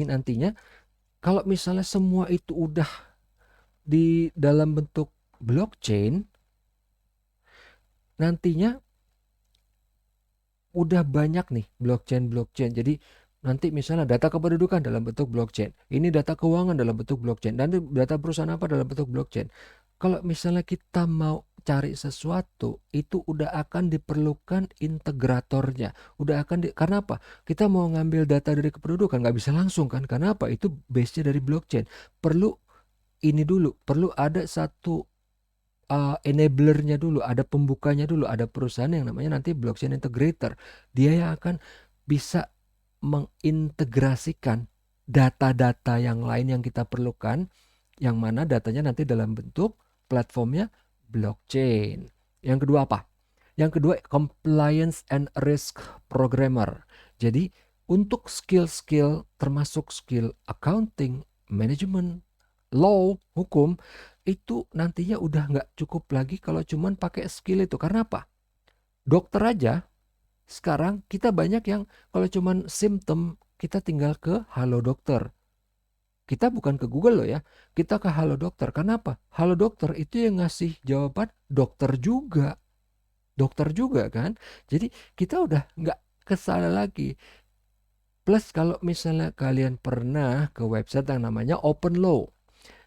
nantinya kalau misalnya semua itu udah di dalam bentuk blockchain, nantinya udah banyak nih blockchain. Jadi nanti misalnya data kependudukan dalam bentuk blockchain, ini data keuangan dalam bentuk blockchain, dan data perusahaan apa dalam bentuk blockchain. Kalau misalnya kita mau cari sesuatu, itu udah akan diperlukan integratornya. Karena apa? Kita mau ngambil data dari kependudukan nggak bisa langsung kan? Karena apa? Itu base-nya dari blockchain. Perlu ada satu enablernya dulu, ada pembukanya dulu, ada perusahaan yang namanya nanti blockchain integrator. Dia yang akan bisa mengintegrasikan data-data yang lain yang kita perlukan, yang mana datanya nanti dalam bentuk platformnya blockchain. Yang kedua apa? Yang kedua, compliance and risk programmer. Jadi untuk skill-skill termasuk skill accounting, management, law, hukum, itu nantinya udah nggak cukup lagi kalau cuman pakai skill itu. Karena apa? Dokter aja sekarang kita banyak yang kalau cuman simptom kita tinggal ke halo dokter. Kita bukan ke Google loh ya, kita ke halo dokter. Kenapa? Halo dokter itu yang ngasih jawaban dokter juga kan. Jadi kita udah nggak kesana lagi. Plus kalau misalnya kalian pernah ke website yang namanya Open Law,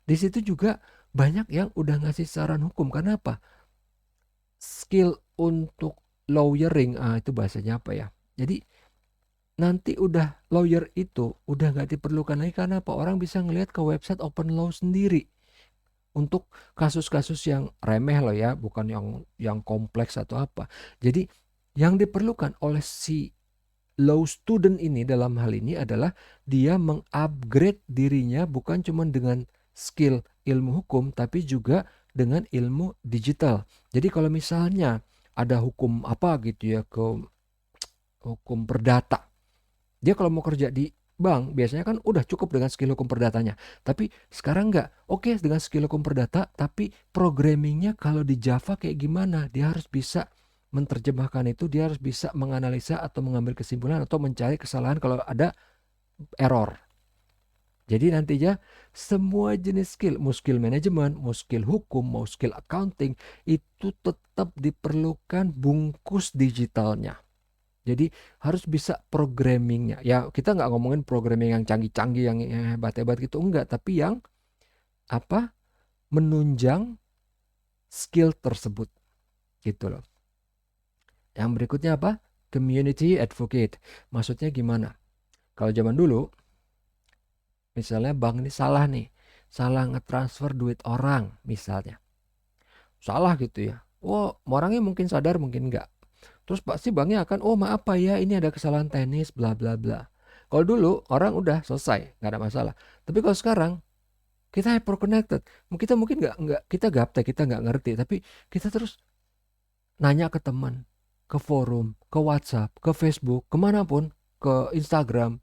di situ juga banyak yang udah ngasih saran hukum. Kenapa? Skill untuk lawyering, itu bahasanya apa ya? Jadi nanti udah lawyer itu udah nggak diperlukan lagi. Karena apa? Orang bisa ngelihat ke website Open Law sendiri untuk kasus-kasus yang remeh loh ya, bukan yang kompleks atau apa. Jadi yang diperlukan oleh si law student ini dalam hal ini adalah dia mengupgrade dirinya bukan cuma dengan skill ilmu hukum, tapi juga dengan ilmu digital. Jadi kalau misalnya ada hukum apa gitu ya, ke hukum perdata, dia kalau mau kerja di bank biasanya kan udah cukup dengan skill hukum perdatanya. Tapi sekarang enggak. Oke, dengan skill hukum perdata, tapi programmingnya kalau di Java kayak gimana? Dia harus bisa menerjemahkan itu, dia harus bisa menganalisa atau mengambil kesimpulan atau mencari kesalahan kalau ada error. Jadi nantinya semua jenis skill, mau skill manajemen, mau skill hukum, mau skill accounting, itu tetap diperlukan bungkus digitalnya. Jadi harus bisa programmingnya. Ya kita nggak ngomongin programming yang canggih-canggih, yang hebat-hebat gitu, enggak. Tapi yang apa, menunjang skill tersebut gitu loh. Yang berikutnya apa? Community advocate. Maksudnya gimana? Kalau zaman dulu, misalnya bank ini salah ngetransfer duit orang misalnya. Salah gitu ya. Oh, orangnya mungkin sadar, mungkin enggak. Terus pasti banknya akan, oh maaf Pak ya, ini ada kesalahan teknis, bla bla bla. Kalau dulu orang udah selesai, nggak ada masalah. Tapi kalau sekarang kita hyper connected, kita mungkin nggak kita gaptek, kita nggak ngerti, tapi kita terus nanya ke teman, ke forum, ke WhatsApp, ke Facebook, kemanapun, ke Instagram.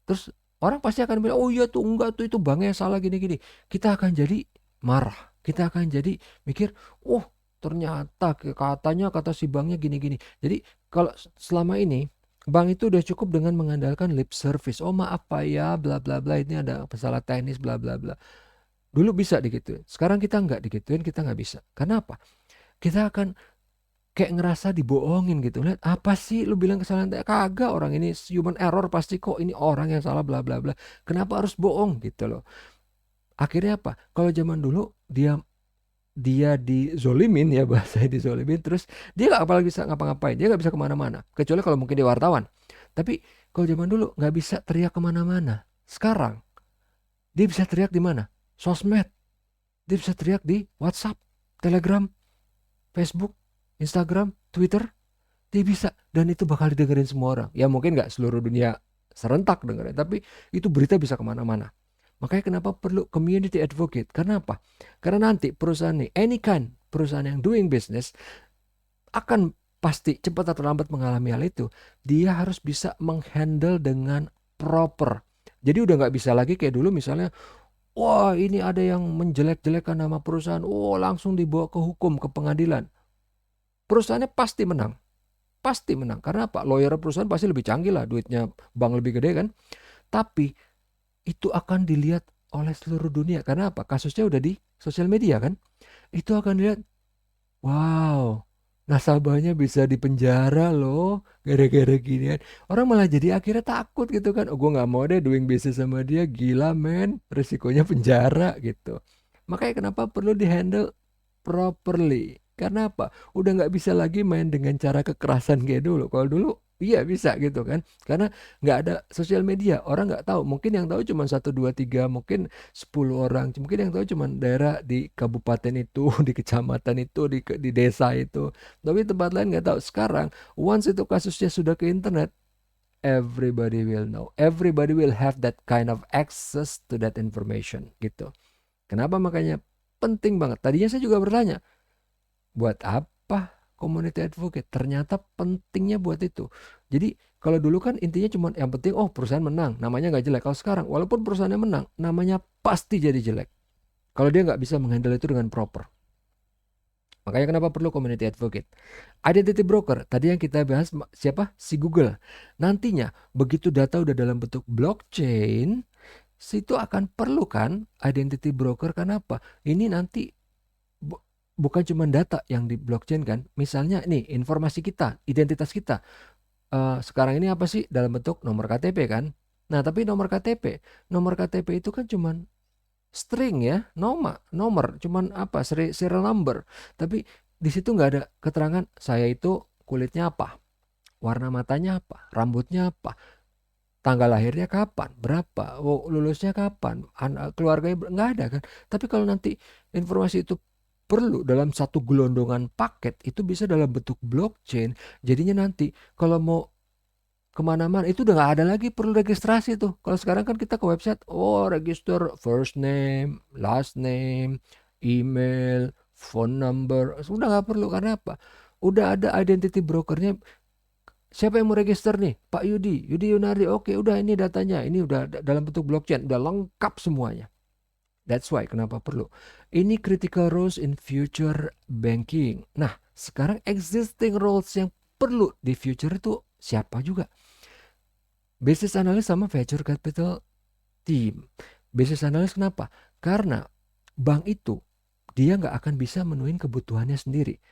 Terus orang pasti akan bilang, oh iya tuh enggak tuh, itu banknya salah gini-gini. Kita akan jadi marah, kita akan jadi mikir, oh ternyata katanya kata si banknya gini-gini. Jadi kalau selama ini bank itu udah cukup dengan mengandalkan lip service. Oh maaf Pak ya, bla bla bla, ini ada masalah teknis, bla bla bla. Dulu bisa digituin, sekarang kita nggak digituin, kita nggak bisa. Karena apa? Kita akan kayak ngerasa dibohongin gitu. Lihat, apa sih lu bilang kesalahan? Kagak, orang ini human error pasti kok, ini orang yang salah bla bla bla. Kenapa harus bohong gitu loh. Akhirnya apa? Kalau zaman dulu dia dizolimin ya, bahasanya dizolimin, terus dia nggak apalagi bisa ngapa-ngapain, dia nggak bisa kemana-mana kecuali kalau mungkin dia wartawan. Tapi kalau zaman dulu nggak bisa teriak kemana-mana. Sekarang Dia bisa teriak di mana? Sosmed. Dia bisa teriak di WhatsApp, Telegram, Facebook, Instagram, Twitter. Dia bisa. Dan itu bakal didengerin semua orang. Ya mungkin nggak seluruh dunia serentak dengerin, tapi itu berita bisa kemana-mana. Makanya kenapa perlu community advocate? Karena apa? Karena nanti perusahaan nih, any kind perusahaan yang doing business akan pasti cepat atau lambat mengalami hal itu. Dia harus bisa menghandle dengan proper. Jadi udah nggak bisa lagi kayak dulu misalnya, wah ini ada yang menjelek-jelekan nama perusahaan, langsung dibawa ke hukum, ke pengadilan. Perusahaannya pasti menang. Pasti menang. Karena apa? Lawyer perusahaan pasti lebih canggih lah, duitnya bank lebih gede kan. Tapi itu akan dilihat oleh seluruh dunia. Karena apa? Kasusnya udah di sosial media kan. Itu akan dilihat, wow, nasabahnya bisa dipenjara loh gara-gara ginian. Orang malah jadi akhirnya takut gitu kan. Oh, gue nggak mau deh doing business sama dia. Gila men, resikonya penjara gitu. Makanya kenapa perlu dihandle properly. Karena apa? Udah nggak bisa lagi main dengan cara kekerasan kayak dulu. Kalau dulu iya bisa gitu kan. Karena nggak ada sosial media. Orang nggak tahu. Mungkin yang tahu cuma 1, 2, 3, mungkin 10 orang. Mungkin yang tahu cuma daerah di kabupaten itu, di kecamatan itu, di desa itu. Tapi tempat lain nggak tahu. Sekarang, once itu kasusnya sudah ke internet, everybody will know. Everybody will have that kind of access to that information gitu. Kenapa makanya penting banget. Tadinya saya juga bertanya, buat apa community advocate? Ternyata pentingnya buat itu. Jadi kalau dulu kan intinya cuma yang penting perusahaan menang, namanya nggak jelek. Kalau sekarang walaupun perusahaannya menang, namanya pasti jadi jelek. Kalau dia nggak bisa menghandle itu dengan proper. Makanya kenapa perlu community advocate. Identity broker, tadi yang kita bahas siapa? Si Google. Nantinya begitu data udah dalam bentuk blockchain, situ akan perlu kan identity broker. Kenapa? Ini nanti bukan cuma data yang di blockchain kan. Misalnya nih informasi kita, identitas kita. Sekarang ini apa sih? Dalam bentuk nomor KTP kan. Nah tapi nomor KTP itu kan cuman string ya, nomor, cuman apa? Serial number. Tapi di situ nggak ada keterangan saya itu kulitnya apa, warna matanya apa, rambutnya apa, tanggal lahirnya kapan, berapa, lulusnya kapan, keluarganya nggak ada kan. Tapi kalau nanti informasi itu perlu dalam satu gelondongan paket, itu bisa dalam bentuk blockchain. Jadinya nanti kalau mau kemana-mana itu udah nggak ada lagi perlu registrasi tuh. Kalau sekarang kan kita ke website, register first name, last name, email, phone number, sudah nggak perlu. Karena apa? Udah ada identity brokernya. Siapa yang mau register nih? Pak Yudi Yunardi. Oke, udah ini datanya. Ini udah dalam bentuk blockchain, udah lengkap semuanya. That's why kenapa perlu. Ini critical roles in future banking. Nah, sekarang existing roles yang perlu di future itu siapa juga? Business analyst sama venture capital team. Business analyst kenapa? Karena bank itu dia nggak akan bisa menuhin kebutuhannya sendiri.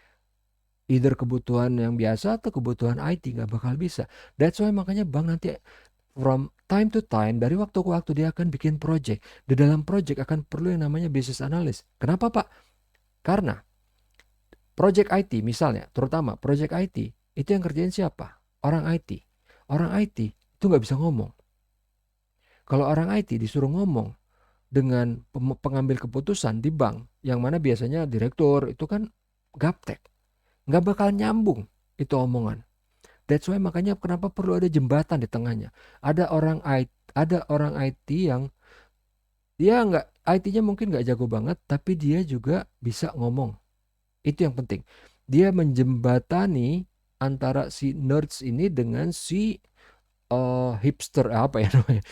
Either kebutuhan yang biasa atau kebutuhan IT nggak bakal bisa. That's why makanya bank nanti from time to time, dari waktu ke waktu dia akan bikin project. Di dalam project akan perlu yang namanya business analyst. Kenapa Pak? Karena project IT misalnya, terutama project IT, itu yang kerjain siapa? Orang IT. Orang IT itu nggak bisa ngomong. Kalau orang IT disuruh ngomong dengan pengambil keputusan di bank, yang mana biasanya direktur, itu kan gaptek. Nggak bakal nyambung itu omongan. That's why makanya kenapa perlu ada jembatan di tengahnya. Ada orang IT yang dia nggak, IT-nya mungkin nggak jago banget, tapi dia juga bisa ngomong. Itu yang penting. Dia menjembatani antara si nerds ini dengan si hipster apa ya namanya.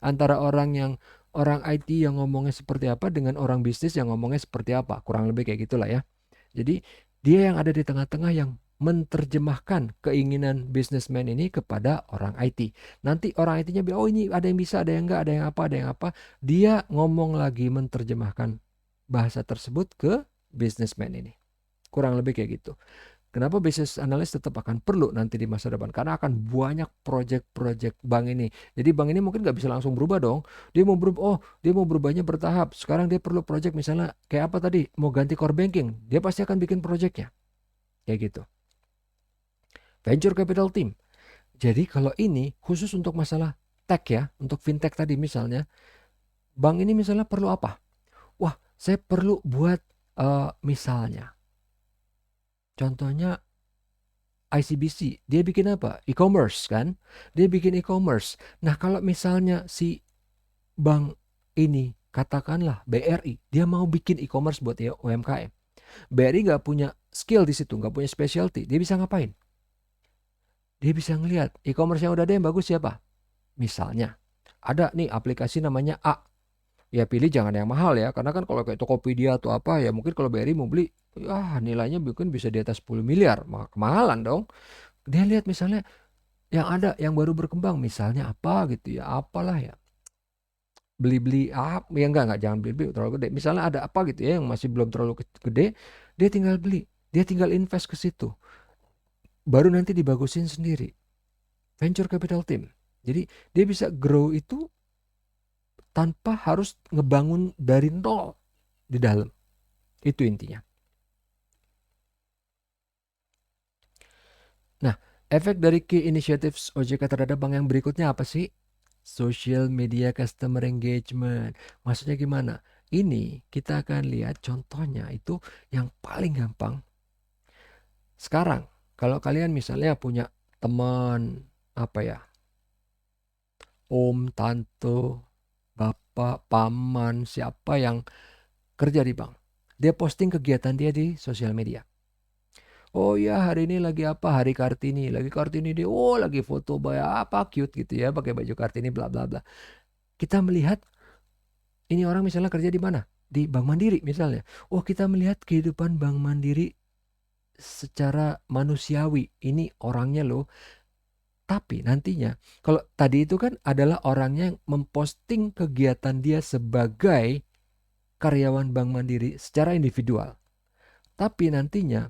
Antara orang IT yang ngomongnya seperti apa dengan orang bisnis yang ngomongnya seperti apa. Kurang lebih kayak gitulah ya. Jadi dia yang ada di tengah-tengah yang menerjemahkan keinginan businessman ini kepada orang IT. Nanti orang IT-nya bilang, ini ada yang bisa, ada yang enggak, ada yang apa, ada yang apa. Dia ngomong lagi menerjemahkan bahasa tersebut ke businessman ini. Kurang lebih kayak gitu. Kenapa business analyst tetap akan perlu nanti di masa depan? Karena akan banyak project-project bank ini. Jadi bank ini mungkin nggak bisa langsung berubah dong. Dia mau berubahnya bertahap. Sekarang dia perlu project misalnya kayak apa tadi? Mau ganti core banking. Dia pasti akan bikin projectnya. Kayak gitu. Venture capital team. Jadi kalau ini khusus untuk masalah tech ya, untuk fintech tadi misalnya, bank ini misalnya perlu apa? Wah, saya perlu buat misalnya, contohnya ICBC, dia bikin apa? E-commerce kan? Dia bikin e-commerce. Nah, kalau misalnya si bank ini, katakanlah BRI, dia mau bikin e-commerce buat UMKM. BRI nggak punya skill di situ, nggak punya specialty. Dia bisa ngapain? Dia bisa ngelihat e-commerce yang udah ada yang bagus siapa? Misalnya, ada nih aplikasi namanya A. Ya pilih jangan yang mahal ya, karena kan kalau kayak Tokopedia atau apa ya mungkin kalau BRI mau beli, nilainya mungkin bisa di atas 10 miliar, kemahalan dong. Dia lihat misalnya yang ada, yang baru berkembang, misalnya apa gitu ya, apalah ya. Beli-beli ya enggak jangan beli-beli terlalu gede. Misalnya ada apa gitu ya yang masih belum terlalu gede, dia tinggal beli, dia tinggal invest ke situ. Baru nanti dibagusin sendiri. Venture capital team. Jadi dia bisa grow itu tanpa harus ngebangun dari nol di dalam. Itu intinya. Nah, efek dari key initiatives OJK terhadap bank yang berikutnya apa sih? Social media customer engagement. Maksudnya gimana? Ini kita akan lihat contohnya itu yang paling gampang. Sekarang, kalau kalian misalnya punya teman, apa ya, om, tante, bapak, paman, siapa yang kerja di bank. Dia posting kegiatan dia di sosial media. Oh ya, hari ini lagi apa? Hari Kartini. Lagi Kartini dia, lagi foto apa cute gitu ya, pakai baju Kartini bla bla bla. Kita melihat ini orang misalnya kerja di mana? Di Bank Mandiri misalnya. Oh, kita melihat kehidupan Bank Mandiri secara manusiawi. Ini orangnya loh. Tapi nantinya, kalau tadi itu kan adalah orangnya yang memposting kegiatan dia sebagai karyawan Bank Mandiri secara individual. Tapi nantinya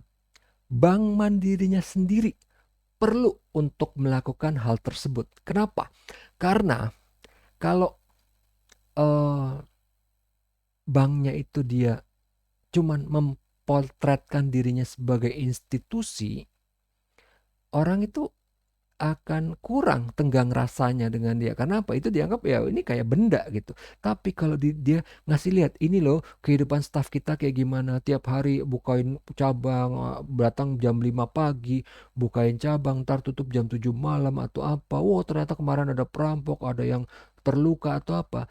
Bank Mandirinya sendiri perlu untuk melakukan hal tersebut. Kenapa? Karena kalau banknya itu dia cuman mempotretkan dirinya sebagai institusi, orang itu akan kurang tenggang rasanya dengan dia. Karena apa? Itu dianggap ya ini kayak benda gitu. Tapi kalau dia ngasih lihat, ini loh kehidupan staff kita kayak gimana. Tiap hari bukain cabang, datang jam 5 pagi, bukain cabang, ntar tutup jam 7 malam atau apa. Wow, ternyata kemarin ada perampok, ada yang terluka atau apa.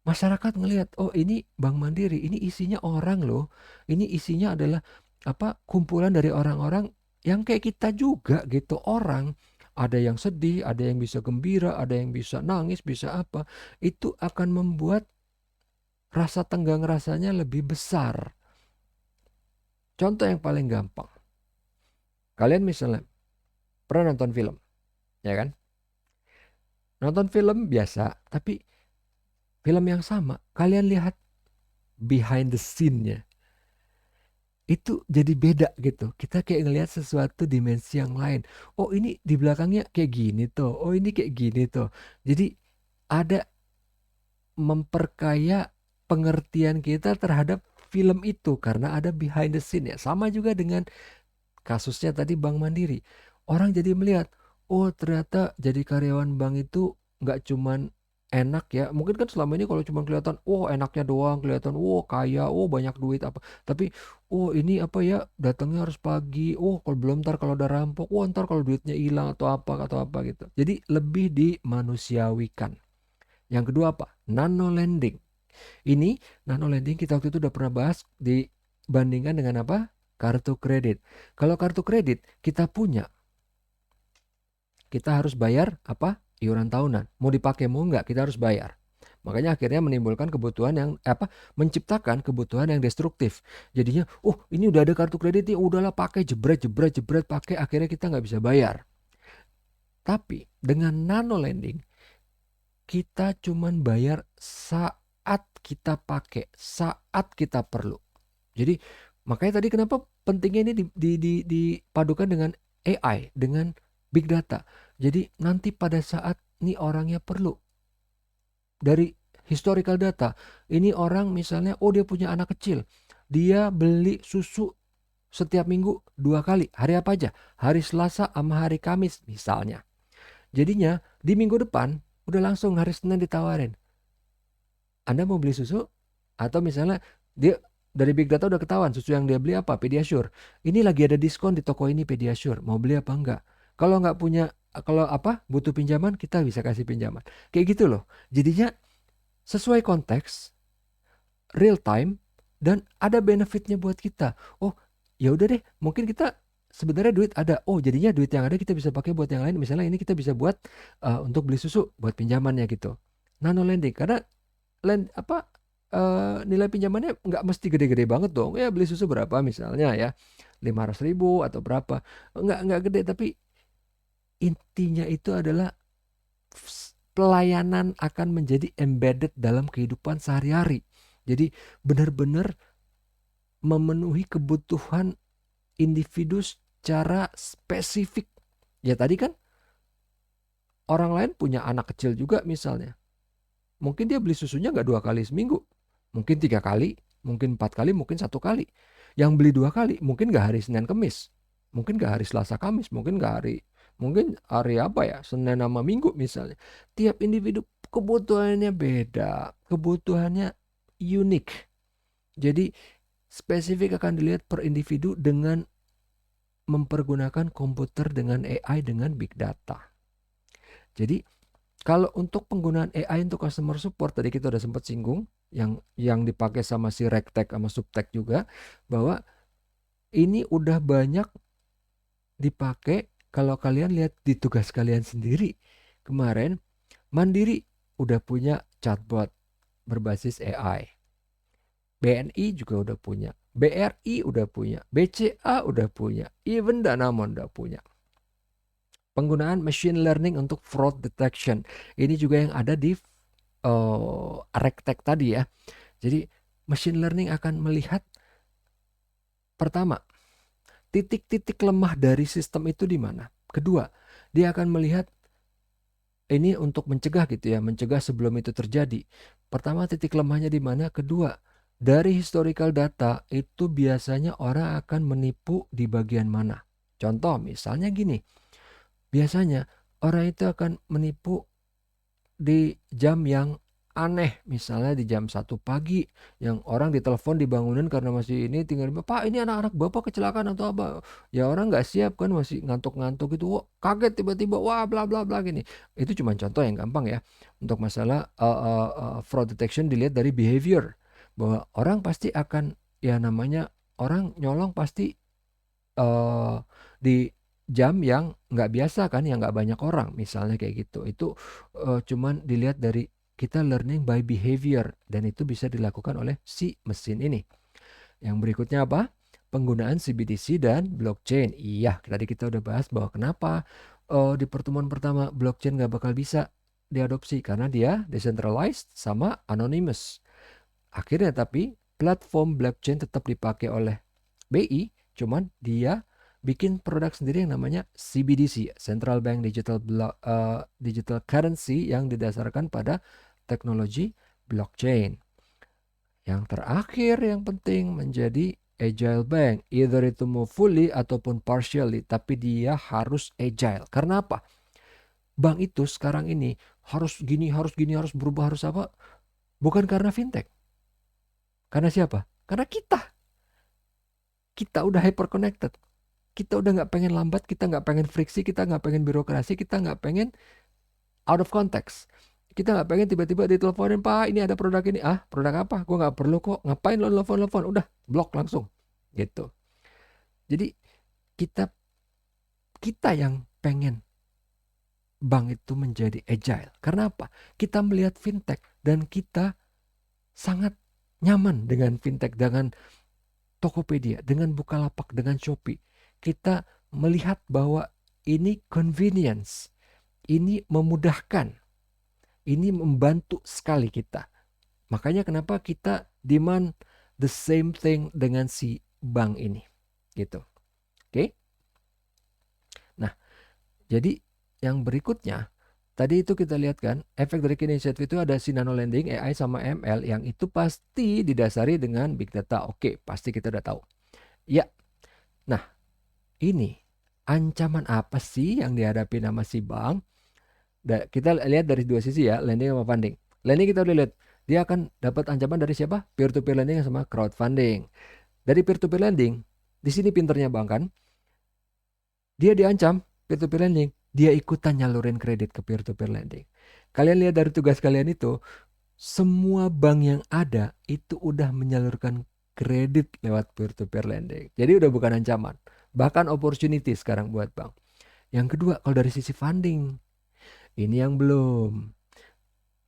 Masyarakat ngelihat, oh ini Bank Mandiri, ini isinya orang loh. Ini isinya adalah kumpulan dari orang-orang yang kayak kita juga gitu, orang. Ada yang sedih, ada yang bisa gembira, ada yang bisa nangis, bisa apa. Itu akan membuat rasa tenggang rasanya lebih besar. Contoh yang paling gampang. Kalian misalnya pernah nonton film, ya kan? Nonton film biasa, tapi film yang sama, kalian lihat behind the scene-nya. Itu jadi beda gitu. Kita kayak ngelihat sesuatu dimensi yang lain. Oh, ini di belakangnya kayak gini tuh. Oh, ini kayak gini tuh. Jadi ada memperkaya pengertian kita terhadap film itu karena ada behind the scene ya. Sama juga dengan kasusnya tadi Bank Mandiri. Orang jadi melihat, oh ternyata jadi karyawan bank itu nggak cuman enak ya. Mungkin kan selama ini kalau cuma kelihatan, oh enaknya doang, kelihatan, oh kaya, oh banyak duit apa. Tapi, oh ini apa ya, datangnya harus pagi. Oh kalau belum ntar kalau udah rampok, oh ntar kalau duitnya hilang atau apa gitu. Jadi lebih dimanusiawikan. Yang kedua apa? Nano lending. Ini nano lending kita waktu itu udah pernah bahas dibandingkan dengan apa? Kartu kredit. Kalau kartu kredit kita punya, kita harus bayar apa? Iuran tahunan. Mau dipakai mau enggak, kita harus bayar. Makanya akhirnya menimbulkan kebutuhan yang menciptakan kebutuhan yang destruktif. Jadinya, ini udah ada kartu kredit nih, udahlah pakai jebret pakai, akhirnya kita nggak bisa bayar. Tapi dengan nano lending kita cuman bayar saat kita pakai, saat kita perlu. Jadi makanya tadi kenapa pentingnya ini dipadukan dengan AI, dengan big data. Jadi nanti pada saat nih orangnya perlu, dari historical data, ini orang misalnya, dia punya anak kecil, dia beli susu setiap minggu 2 kali. Hari apa aja? Hari Selasa sama hari Kamis misalnya. Jadinya di minggu depan udah langsung hari Senin ditawarin, Anda mau beli susu, atau misalnya dia dari big data udah ketahuan susu yang dia beli apa, Pediasure. Ini lagi ada diskon di toko ini Pediasure, mau beli apa enggak? Kalau nggak punya, kalau apa butuh pinjaman, kita bisa kasih pinjaman. Kayak gitu loh. Jadinya sesuai konteks, real time, dan ada benefitnya buat kita. Oh, ya udah deh, mungkin kita sebenarnya duit ada. Oh, jadinya duit yang ada kita bisa pakai buat yang lain. Misalnya ini kita bisa buat untuk beli susu, buat pinjamannya gitu. Nano lending, karena nilai pinjamannya nggak mesti gede-gede banget dong. Ya beli susu berapa misalnya ya, 500.000 atau berapa. Nggak gede, tapi intinya itu adalah pelayanan akan menjadi embedded dalam kehidupan sehari-hari. Jadi benar-benar memenuhi kebutuhan individu secara spesifik. Ya tadi kan orang lain punya anak kecil juga misalnya. Mungkin dia beli susunya nggak 2 kali seminggu. Mungkin 3 kali, mungkin 4 kali, mungkin 1 kali. Yang beli 2 kali, mungkin nggak hari Senin Kemis. Mungkin nggak hari Selasa Kamis, mungkin hari apa ya, Senin sama Minggu misalnya. Tiap individu kebutuhannya beda, kebutuhannya unik. Jadi spesifik akan dilihat per individu dengan mempergunakan komputer dengan AI dengan big data. Jadi kalau untuk penggunaan AI untuk customer support, tadi kita udah sempat singgung yang dipakai sama si Regtech sama Subtech juga, bahwa ini udah banyak dipakai. Kalau kalian lihat di tugas kalian sendiri kemarin, Mandiri udah punya chatbot berbasis AI. BNI juga udah punya, BRI udah punya, BCA udah punya, even Danamon udah punya. Penggunaan machine learning untuk fraud detection, ini juga yang ada di Regtech tadi ya. Jadi machine learning akan melihat, pertama, titik-titik lemah dari sistem itu di mana. Kedua, dia akan melihat ini untuk mencegah gitu ya, mencegah sebelum itu terjadi. Pertama, titik lemahnya di mana. Kedua, dari historical data itu biasanya orang akan menipu di bagian mana. Contoh misalnya gini, biasanya orang itu akan menipu di jam yang aneh, misalnya di jam 1 pagi, yang orang ditelepon dibangunin karena masih ini, tinggal Pak ini anak-anak Bapak kecelakaan atau apa. Ya orang nggak siap kan, masih ngantuk-ngantuk gitu, wah, kaget tiba-tiba, wah bla bla bla gini. Itu cuma contoh yang gampang ya. Untuk masalah fraud detection dilihat dari behavior, bahwa orang pasti akan, ya namanya orang nyolong pasti di jam yang nggak biasa kan, yang nggak banyak orang misalnya kayak gitu. Itu cuman dilihat dari kita learning by behavior, dan itu bisa dilakukan oleh si mesin ini. Yang berikutnya apa? Penggunaan CBDC dan blockchain. Iya, tadi kita udah bahas bahwa kenapa di pertemuan pertama blockchain nggak bakal bisa diadopsi, karena dia decentralized sama anonymous. Akhirnya tapi platform blockchain tetap dipakai oleh BI, cuman dia bikin produk sendiri yang namanya CBDC, Central Bank Digital Currency, yang didasarkan pada teknologi blockchain. Yang terakhir yang penting menjadi agile bank, either itu mau fully ataupun partially, tapi dia harus agile. Karena apa? Bank itu sekarang ini harus gini, harus berubah, harus apa? Bukan karena fintech. Karena siapa? Karena kita udah hyper connected. Kita udah nggak pengen lambat, kita nggak pengen friksi, kita nggak pengen birokrasi, kita nggak pengen out of context. Kita nggak pengen tiba-tiba diteleponin, Pak ini ada produk ini. Ah, produk apa? Gue nggak perlu kok. Ngapain lo telepon? Udah blok langsung gitu. Jadi kita yang pengen bank itu menjadi agile. Karena apa? Kita melihat fintech dan kita sangat nyaman dengan fintech, dengan Tokopedia, dengan Bukalapak, dengan Shopee. Kita melihat bahwa ini convenience, ini memudahkan, ini membantu sekali kita. Makanya kenapa kita demand the same thing dengan si bank ini, gitu. Oke? Nah, jadi yang berikutnya, tadi itu kita lihat kan, efek dari inisiatif itu ada si nano lending, AI sama ML, yang itu pasti didasari dengan big data. Oke, pasti kita udah tahu. Ya, nah ini ancaman apa sih yang dihadapi sama si bank? Kita lihat dari dua sisi ya, lending sama funding. Lending kita udah lihat, dia akan dapat ancaman dari siapa? Peer-to-peer lending sama crowdfunding. Dari peer-to-peer lending, di sini pinternya bank kan, dia diancam peer-to-peer lending, dia ikutan nyalurin kredit ke peer-to-peer lending. Kalian lihat dari tugas kalian itu, semua bank yang ada itu udah menyalurkan kredit lewat peer-to-peer lending. Jadi udah bukan ancaman, bahkan opportunity sekarang buat bank. Yang kedua, kalau dari sisi funding, ini yang belum.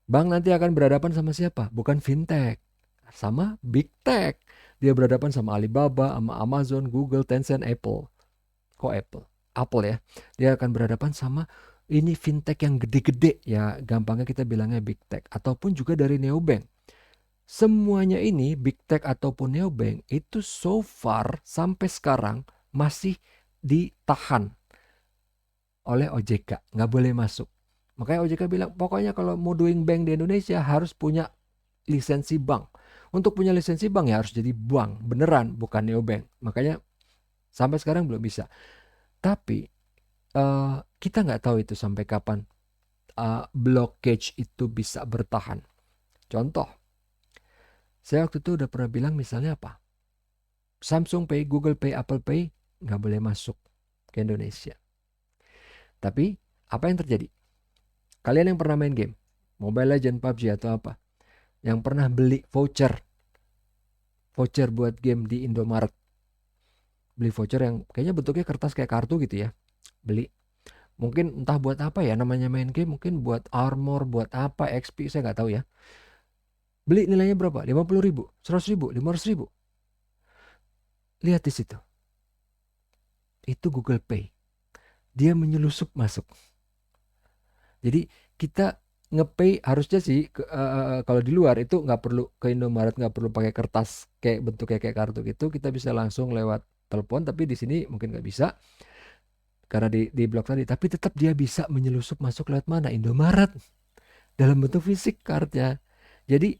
Bank nanti akan berhadapan sama siapa? Bukan fintech, sama big tech. Dia berhadapan sama Alibaba, sama Amazon, Google, Tencent, Apple. Kok Apple? Apple ya. Dia akan berhadapan sama ini fintech yang gede-gede ya, gampangnya kita bilangnya big tech, ataupun juga dari neobank. Semuanya ini big tech ataupun neobank itu so far sampai sekarang masih ditahan oleh OJK, nggak boleh masuk. Makanya OJK bilang pokoknya kalau mau doing bank di Indonesia harus punya lisensi bank. Untuk punya lisensi bank ya harus jadi bank beneran, bukan neobank. Makanya sampai sekarang belum bisa. Tapi kita nggak tahu itu sampai kapan blockage itu bisa bertahan. Contoh, saya waktu itu udah pernah bilang misalnya apa? Samsung Pay, Google Pay, Apple Pay nggak boleh masuk ke Indonesia. Tapi apa yang terjadi? Kalian yang pernah main game, Mobile Legends, PUBG atau apa, yang pernah beli voucher buat game di Indomaret, beli voucher yang kayaknya bentuknya kertas kayak kartu gitu ya, beli. Mungkin entah buat apa ya, namanya main game, mungkin buat armor, buat apa, XP, saya nggak tahu ya. Beli nilainya berapa? 50.000, 100.000, 500.000. Lihat di situ. Itu Google Pay. Dia menyelusup masuk. Jadi kita ngepay harusnya sih kalau di luar itu nggak perlu ke Indomaret, nggak perlu pakai kertas kayak bentuknya kayak kartu gitu, kita bisa langsung lewat telepon. Tapi di sini mungkin nggak bisa karena di blok tadi. Tapi tetap dia bisa menyelusup masuk lewat mana? Indomaret dalam bentuk fisik cardnya. Jadi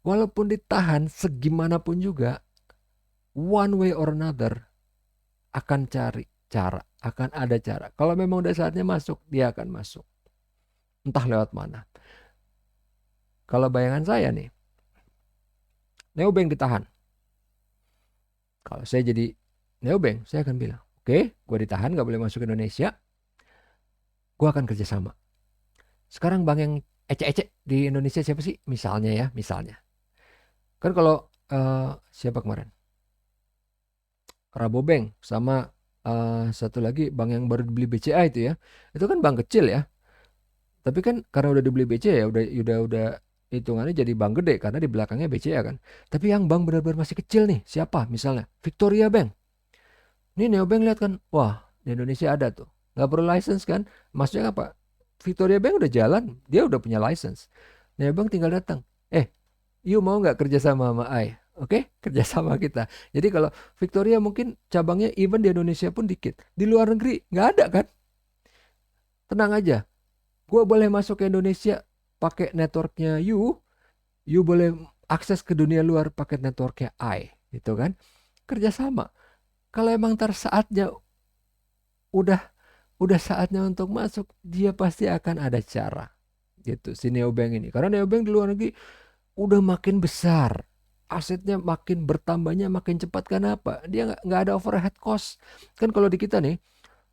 walaupun ditahan segimanapun juga, one way or another akan cari cara, akan ada cara. Kalau memang udah saatnya masuk, dia akan masuk. Entah lewat mana. Kalau bayangan saya nih, neobank ditahan. Kalau saya jadi neobank, saya akan bilang, oke, gue ditahan, gak boleh masuk ke Indonesia, gue akan kerjasama. Sekarang bank yang ecek-ecek di Indonesia siapa sih? Misalnya ya, misalnya. Kan kalau siapa kemarin? Rabobank sama satu lagi bank yang baru dibeli BCA itu ya. Itu kan bank kecil ya. Tapi kan karena udah dibeli BCA ya udah hitungannya jadi bank gede karena di belakangnya BCA kan. Tapi yang bank benar-benar masih kecil nih, siapa? Misalnya Victoria Bank. Ini neobank lihat kan, wah di Indonesia ada tuh. Nggak perlu license kan? Maksudnya apa? Victoria Bank udah jalan, dia udah punya license. Neobank tinggal datang. You mau nggak kerja sama I? Oke, kerja sama kita. Jadi kalau Victoria mungkin cabangnya even di Indonesia pun dikit. Di luar negeri nggak ada kan? Tenang aja. Gue boleh masuk ke Indonesia pakai networknya you. You boleh akses ke dunia luar pakai networknya I. Gitu kan? Kerjasama. Kalau emang ntar saatnya udah saatnya untuk masuk, dia pasti akan ada cara. Gitu si neobank ini. Karena neobank di luar negeri udah makin besar, asetnya makin bertambahnya makin cepat. Kenapa? Dia nggak ada overhead cost. Kan kalau di kita nih,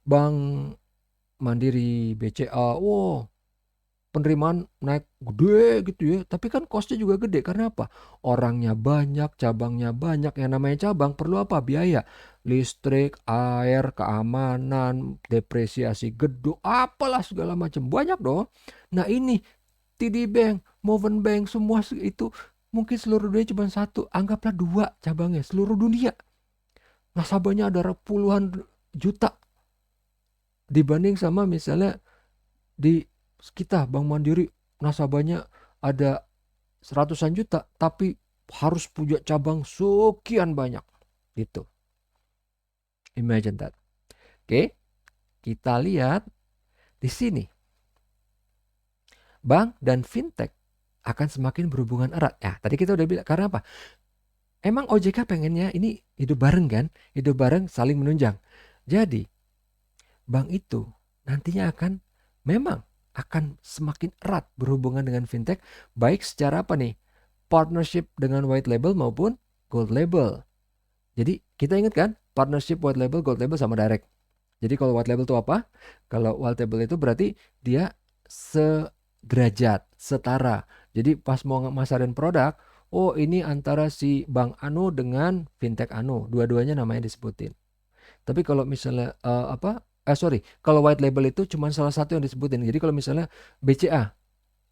Bank Mandiri, BCA, wow, penerimaan naik gede gitu ya. Tapi kan costnya juga gede. Karena apa? Orangnya banyak, cabangnya banyak. Yang namanya cabang perlu apa? Biaya. Listrik, air, keamanan, depresiasi gedung, apalah segala macam. Banyak dong. Nah ini TD Bank, Moven Bank, semua itu mungkin seluruh dunia cuma satu, anggaplah dua cabangnya seluruh dunia. Nasabahnya ada puluhan juta dibanding sama misalnya di kita Bank Mandiri nasabahnya ada seratusan juta tapi harus punya cabang sekian banyak gitu. Imagine that. Oke, kita lihat di sini. Bank dan fintech akan semakin berhubungan erat. Ya, tadi kita udah bilang karena apa? Emang OJK pengennya ini hidup bareng kan? Hidup bareng saling menunjang. Jadi, bank itu nantinya memang akan semakin erat berhubungan dengan fintech, baik secara apa nih? partnership dengan white label maupun gold label. Jadi kita ingat kan, partnership white label, gold label sama direct. Jadi kalau white label itu apa? Kalau white label itu berarti dia sederajat, setara. Jadi pas mau ngemasarin produk, oh ini antara si Bank Anu dengan Fintech Anu, dua-duanya namanya disebutin. Tapi kalau misalnya kalau white label itu cuma salah satu yang disebutin. Jadi kalau misalnya BCA,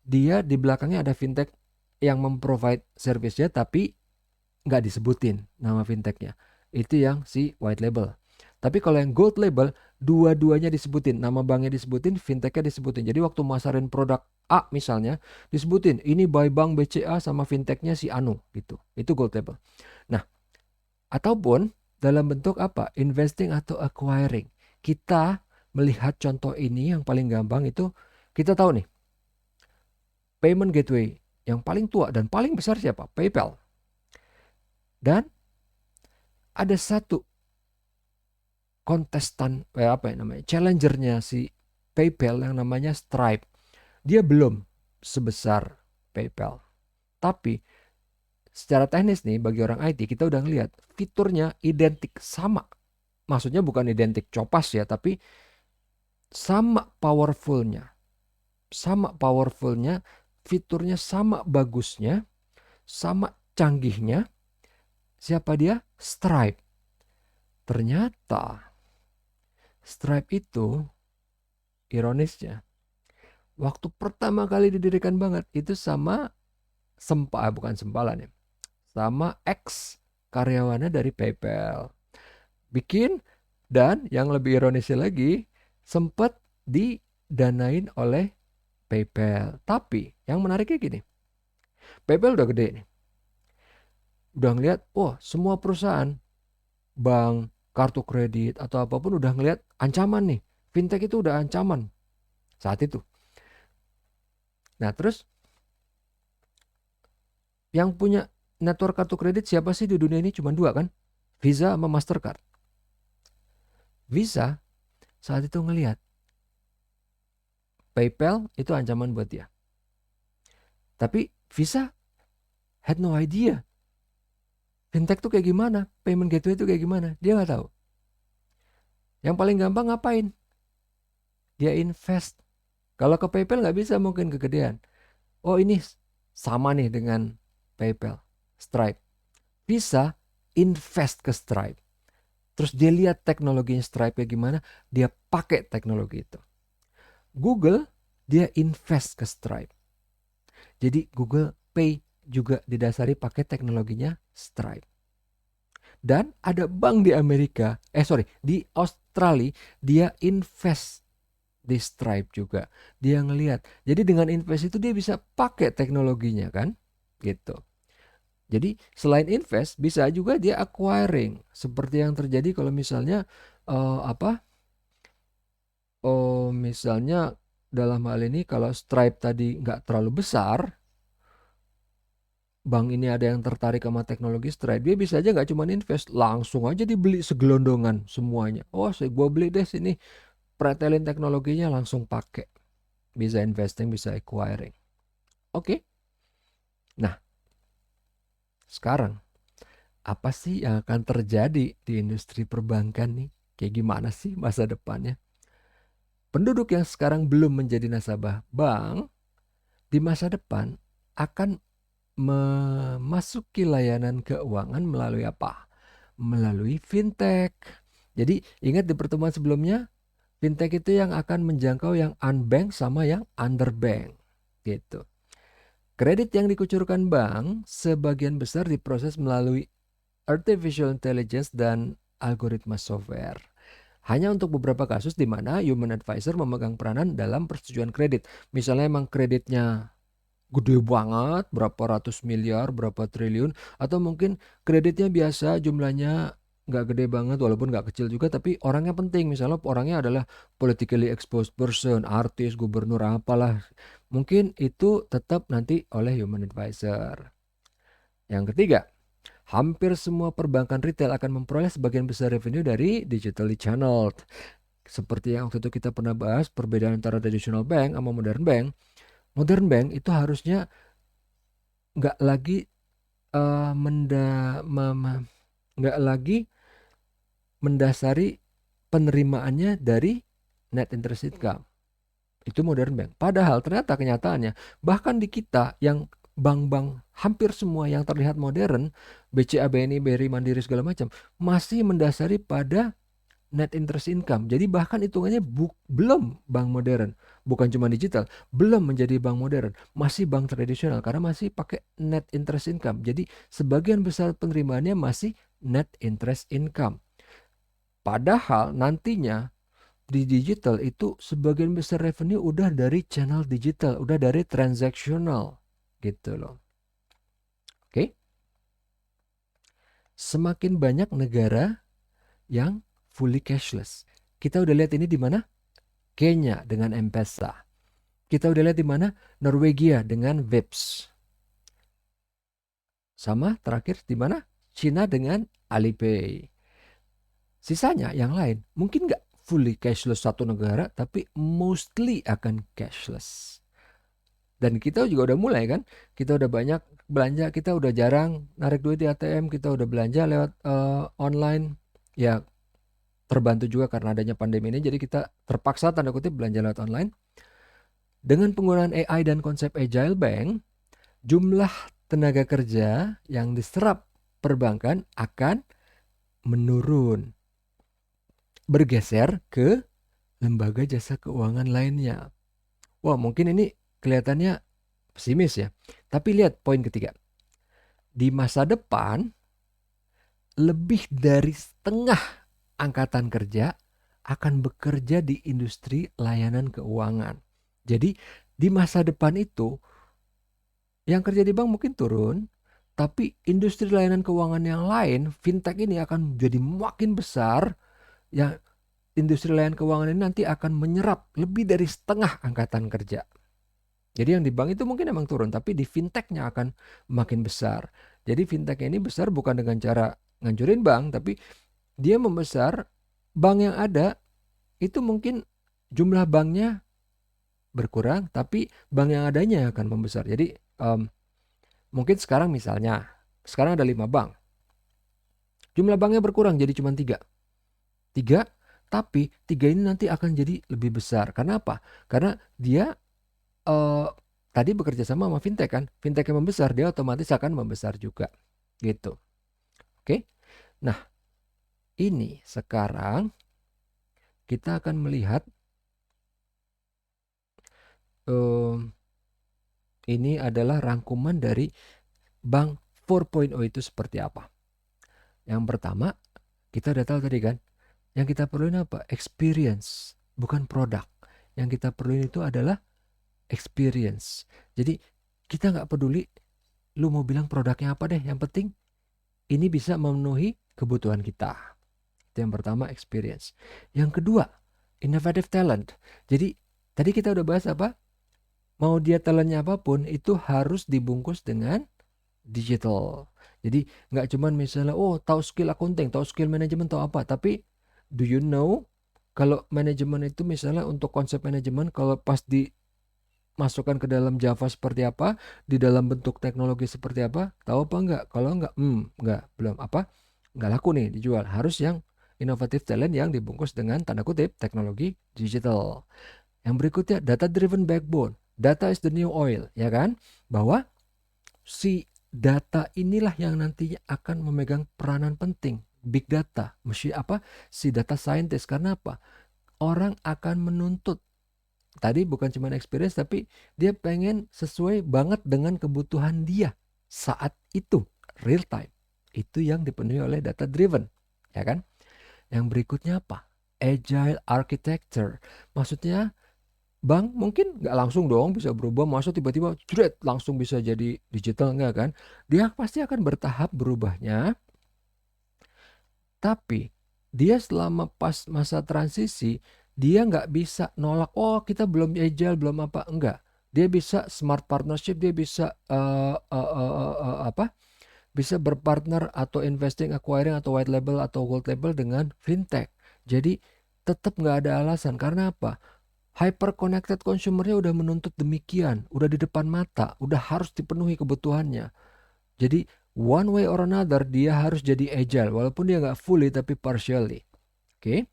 dia di belakangnya ada fintech yang memprovide service-nya tapi nggak disebutin nama fintechnya. Itu yang si white label. Tapi kalau yang gold label, dua-duanya disebutin. Nama banknya disebutin, fintechnya disebutin. Jadi waktu masarin produk A misalnya, disebutin ini by bank BCA sama fintechnya si Anu gitu. Itu gold label. Nah, ataupun dalam bentuk apa? Investing atau acquiring. Kita melihat contoh ini yang paling gampang itu, kita tahu nih, payment gateway yang paling tua dan paling besar siapa? PayPal. Dan ada satu kontestan, challengernya si PayPal yang namanya Stripe. Dia belum sebesar PayPal. Tapi secara teknis nih, bagi orang IT kita udah ngeliat fiturnya identik sama. Maksudnya bukan identik copas ya, tapi sama powerfulnya. Sama powerfulnya, fiturnya sama bagusnya, sama canggihnya. Siapa dia? Stripe. Ternyata Stripe itu, ironisnya, waktu pertama kali didirikan banget itu sama bukan sempalan ya, sama ex karyawannya dari PayPal. Bikin, dan yang lebih ironisnya lagi, sempat didanain oleh PayPal. Tapi yang menariknya gini, PayPal udah gede nih. Udah ngeliat, semua perusahaan, bank, kartu kredit, atau apapun udah ngeliat ancaman nih. Fintech itu udah ancaman saat itu. Nah terus, yang punya network kartu kredit siapa sih di dunia ini? Cuma dua kan? Visa sama Mastercard. Visa saat itu ngelihat PayPal itu ancaman buat dia. Tapi Visa had no idea. Fintech tuh kayak gimana? Payment gateway itu kayak gimana? Dia nggak tahu. Yang paling gampang ngapain? Dia invest. Kalau ke PayPal nggak bisa mungkin kegedean. Oh ini sama nih dengan PayPal, Stripe. Visa invest ke Stripe. Terus dia lihat teknologinya Stripe kayak gimana, dia pakai teknologi itu. Google, dia invest ke Stripe. Jadi Google Pay juga didasari pakai teknologinya Stripe. Dan ada bank di di Australia, dia invest di Stripe juga. Dia ngelihat. Jadi dengan invest itu dia bisa pakai teknologinya kan? Gitu. Jadi selain invest bisa juga dia acquiring. Seperti yang terjadi kalau misalnya misalnya dalam hal ini kalau Stripe tadi nggak terlalu besar, bank ini ada yang tertarik sama teknologi Stripe, dia bisa aja nggak cuma invest, langsung aja dibeli segelondongan semuanya. Gue beli deh sini, pretelin teknologinya langsung pakai. Bisa investing, bisa acquiring. Oke. Nah, sekarang apa sih yang akan terjadi di industri perbankan nih? Kayak gimana sih masa depannya? Penduduk yang sekarang belum menjadi nasabah bank, di masa depan akan memasuki layanan keuangan melalui apa? Melalui fintech. Jadi ingat di pertemuan sebelumnya, fintech itu yang akan menjangkau yang unbank sama yang underbank. Gitu. Kredit yang dikucurkan bank sebagian besar diproses melalui artificial intelligence dan algoritma software. Hanya untuk beberapa kasus di mana human advisor memegang peranan dalam persetujuan kredit. Misalnya emang kreditnya gede banget, berapa ratus miliar, berapa triliun, atau mungkin kreditnya biasa, jumlahnya nggak gede banget, walaupun nggak kecil juga, tapi orangnya penting. Misalnya orangnya adalah politically exposed person, artis, gubernur, apalah. Mungkin itu tetap nanti oleh human advisor. Yang ketiga, hampir semua perbankan retail akan memperoleh sebagian besar revenue dari digitally channeled. Seperti yang waktu itu kita pernah bahas, perbedaan antara traditional bank sama modern bank. Modern bank itu harusnya nggak lagi nggak lagi mendasari penerimaannya dari net interest income. Itu modern bank. Padahal ternyata kenyataannya, bahkan di kita yang bank-bank hampir semua yang terlihat modern, BCA, BNI, BRI, Mandiri segala macam, masih mendasari pada net interest income. Jadi bahkan hitungannya belum bank modern. Bukan cuma digital, belum menjadi bank modern. Masih bank tradisional karena masih pakai net interest income. Jadi sebagian besar penerimaannya masih net interest income. Padahal nantinya di digital itu sebagian besar revenue udah dari channel digital, udah dari transaksional gitu loh. Oke. Semakin banyak negara yang fully cashless. Kita udah lihat ini di mana? Kenya dengan M-Pesa. Kita udah lihat di mana? Norwegia dengan Vipps. Sama terakhir di mana? Cina dengan Alipay. Sisanya yang lain mungkin nggak fully cashless satu negara, tapi mostly akan cashless. Dan kita juga udah mulai kan, kita udah banyak belanja, kita udah jarang narik duit di ATM, kita udah belanja lewat online. Ya terbantu juga karena adanya pandemi ini, jadi kita terpaksa tanda kutip belanja lewat online. Dengan penggunaan AI dan konsep Agile Bank, jumlah tenaga kerja yang diserap perbankan akan menurun, bergeser ke lembaga jasa keuangan lainnya. Wah, mungkin ini kelihatannya pesimis ya. Tapi lihat poin ketiga. Di masa depan, lebih dari setengah angkatan kerja akan bekerja di industri layanan keuangan. Jadi di masa depan itu, yang kerja di bank mungkin turun, tapi industri layanan keuangan yang lain, fintech ini akan jadi makin besar. Ya, industri layanan keuangan ini nanti akan menyerap lebih dari setengah angkatan kerja. Jadi yang di bank itu mungkin emang turun, tapi di fintechnya akan makin besar. Jadi fintech ini besar bukan dengan cara ngancurin bank, tapi dia membesar. Bank yang ada itu mungkin jumlah banknya berkurang, tapi bank yang adanya akan membesar. Jadi mungkin sekarang misalnya, sekarang ada 5 bank. Jumlah banknya berkurang jadi cuma 3. 3, tapi 3 ini nanti akan jadi lebih besar. Karena apa? Karena dia tadi bekerja sama fintech kan. Fintech yang membesar, dia otomatis akan membesar juga. Gitu. Oke. Nah, ini sekarang kita akan melihat ini adalah rangkuman dari Bank 4.0 itu seperti apa. Yang pertama, kita udah tahu tadi kan, yang kita perluin apa? Experience, bukan produk. Yang kita perluin itu adalah experience. Jadi kita nggak peduli lu mau bilang produknya apa deh, yang penting ini bisa memenuhi kebutuhan kita. Itu yang pertama, experience. Yang kedua, innovative talent. Jadi tadi kita udah bahas apa? Mau dia talentnya apapun, itu harus dibungkus dengan digital. Jadi nggak cuman misalnya, oh tahu skill accounting, tahu skill manajemen, tahu apa. Tapi do you know kalau manajemen itu misalnya untuk konsep manajemen, kalau pas dimasukkan ke dalam Java seperti apa, di dalam bentuk teknologi seperti apa, tahu apa enggak? Kalau enggak, enggak, belum apa, enggak laku nih dijual. Harus yang inovatif talent yang dibungkus dengan tanda kutip teknologi digital. Yang berikutnya data driven backbone. Data is the new oil, ya kan? Bahwa si data inilah yang nantinya akan memegang peranan penting. Big data, si data scientist. Karena apa? Orang akan menuntut. Tadi bukan cuma experience, tapi dia pengen sesuai banget dengan kebutuhan dia saat itu, real time. Itu yang dipenuhi oleh data driven, ya kan? Yang berikutnya apa? Agile architecture. Maksudnya bank mungkin nggak langsung dong bisa berubah, masa tiba-tiba langsung bisa jadi digital, enggak kan? Dia pasti akan bertahap berubahnya, tapi dia selama pas masa transisi, dia nggak bisa nolak, oh kita belum agile, belum apa, enggak. Dia bisa smart partnership, dia bisa bisa berpartner atau investing, acquiring atau white label atau gold label dengan fintech. Jadi tetap nggak ada alasan. Karena apa? Hyper connected consumernya udah menuntut demikian, udah di depan mata, udah harus dipenuhi kebutuhannya. Jadi one way or another dia harus jadi agile, walaupun dia nggak fully tapi partially. Oke.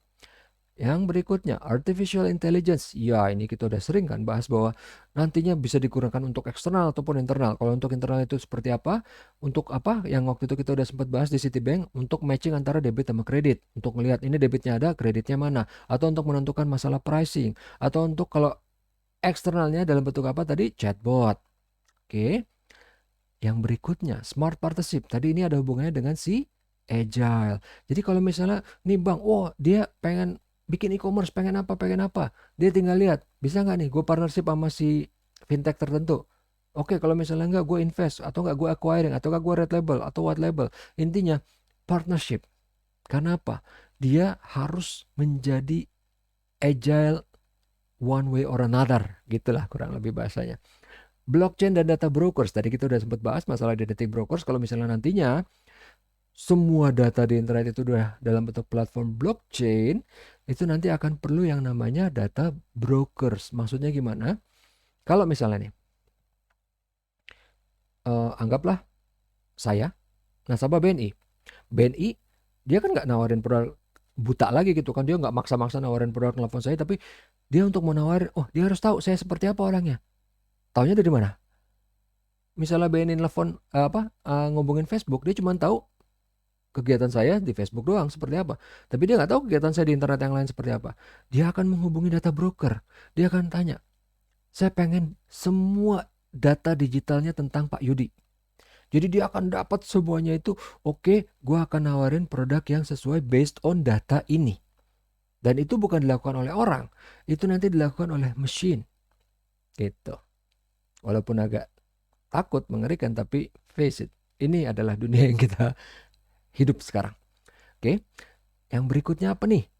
Yang berikutnya, artificial intelligence. Ya, ini kita udah sering kan bahas bahwa nantinya bisa digunakan untuk eksternal ataupun internal. Kalau untuk internal itu seperti apa? Untuk apa? Yang waktu itu kita udah sempat bahas di Citibank, untuk matching antara debit sama kredit. Untuk melihat ini debitnya ada, kreditnya mana. Atau untuk menentukan masalah pricing. Atau untuk kalau eksternalnya dalam bentuk apa tadi? Chatbot. Oke. Yang berikutnya, smart partnership. Tadi ini ada hubungannya dengan si agile. Jadi kalau misalnya nih bang, oh dia pengen bikin e-commerce, pengen apa, dia tinggal lihat, bisa nggak nih gue partnership sama si fintech tertentu. Oke, kalau misalnya nggak, gue invest, atau nggak gue acquiring, atau nggak gue red label, atau white label. Intinya, partnership. Karena apa? Dia harus menjadi agile one way or another. Gitulah kurang lebih bahasanya. Blockchain dan data brokers. Tadi kita udah sempat bahas masalah identity brokers. Kalau misalnya nantinya semua data di internet itu udah dalam bentuk platform blockchain, itu nanti akan perlu yang namanya data brokers. Maksudnya gimana? Kalau misalnya nih, anggaplah saya nasabah BNI. BNI dia kan nggak nawarin produk buta lagi gitu kan, dia nggak maksa-maksa nawarin produk telepon saya, tapi dia untuk menawarin, oh dia harus tahu saya seperti apa orangnya. Taunya dari mana? Misalnya BNI nelfon ngomongin Facebook, dia cuma tahu kegiatan saya di Facebook doang seperti apa. Tapi dia nggak tahu kegiatan saya di internet yang lain seperti apa. Dia akan menghubungi data broker. Dia akan tanya, saya pengen semua data digitalnya tentang Pak Yudi. Jadi dia akan dapat semuanya itu, oke, gue akan nawarin produk yang sesuai based on data ini. Dan itu bukan dilakukan oleh orang, itu nanti dilakukan oleh mesin. Gitu. Walaupun agak takut, mengerikan, tapi face it, ini adalah dunia yang kita hidup sekarang. Oke. Yang berikutnya apa nih?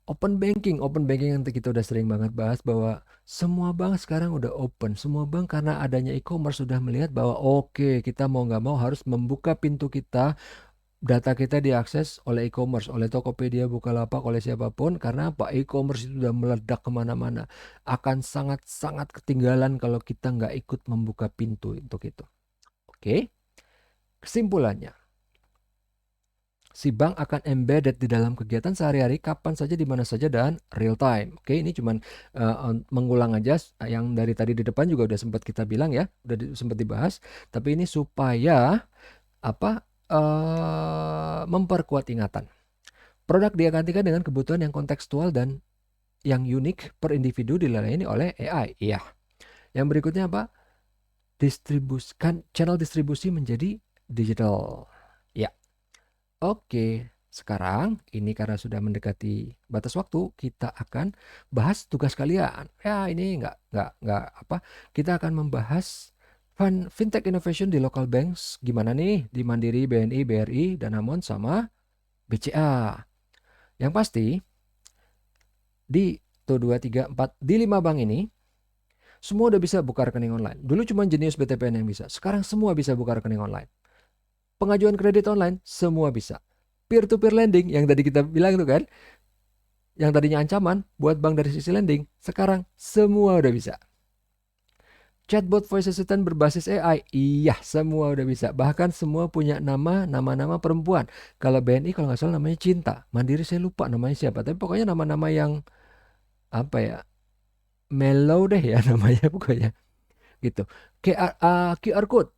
Open banking. Open banking yang kita udah sering banget bahas bahwa semua bank sekarang udah open. Semua bank karena adanya e-commerce sudah melihat bahwa oke, kita mau nggak mau harus membuka pintu kita, data kita diakses oleh e-commerce, oleh Tokopedia, Bukalapak, oleh siapapun. Karena apa? E-commerce itu udah meledak kemana-mana. Akan sangat-sangat ketinggalan kalau kita nggak ikut membuka pintu untuk itu. Oke. Kesimpulannya, si bank akan embedded di dalam kegiatan sehari-hari kapan saja, di mana saja, dan real time. Oke, ini cuman mengulang aja yang dari tadi di depan juga udah sempat kita bilang ya, udah sempat dibahas. Tapi ini supaya memperkuat ingatan. Produk dia gantikan dengan kebutuhan yang kontekstual dan yang unik per individu dilayani oleh AI. Iya. Yang berikutnya apa? Channel distribusi menjadi digital. Ya. Oke, sekarang ini karena sudah mendekati batas waktu, kita akan bahas tugas kalian. Ya, ini nggak apa. Kita akan membahas fintech innovation di local banks gimana nih di Mandiri, BNI, BRI, Danamon sama BCA. Yang pasti di 1, 2, 3, 4 di 5 bank ini semua udah bisa buka rekening online. Dulu cuma Jenius BTPN yang bisa. Sekarang semua bisa buka rekening online. Pengajuan kredit online semua bisa. Peer-to-peer lending yang tadi kita bilang itu kan, yang tadinya ancaman buat bank dari sisi lending, sekarang semua udah bisa. Chatbot voice assistant berbasis AI, iya semua udah bisa. Bahkan semua punya nama-nama perempuan. Kalau BNI kalau nggak salah namanya Cinta. Mandiri saya lupa namanya siapa. Tapi pokoknya nama-nama yang apa ya, mellow deh ya namanya pokoknya. Gitu. QR code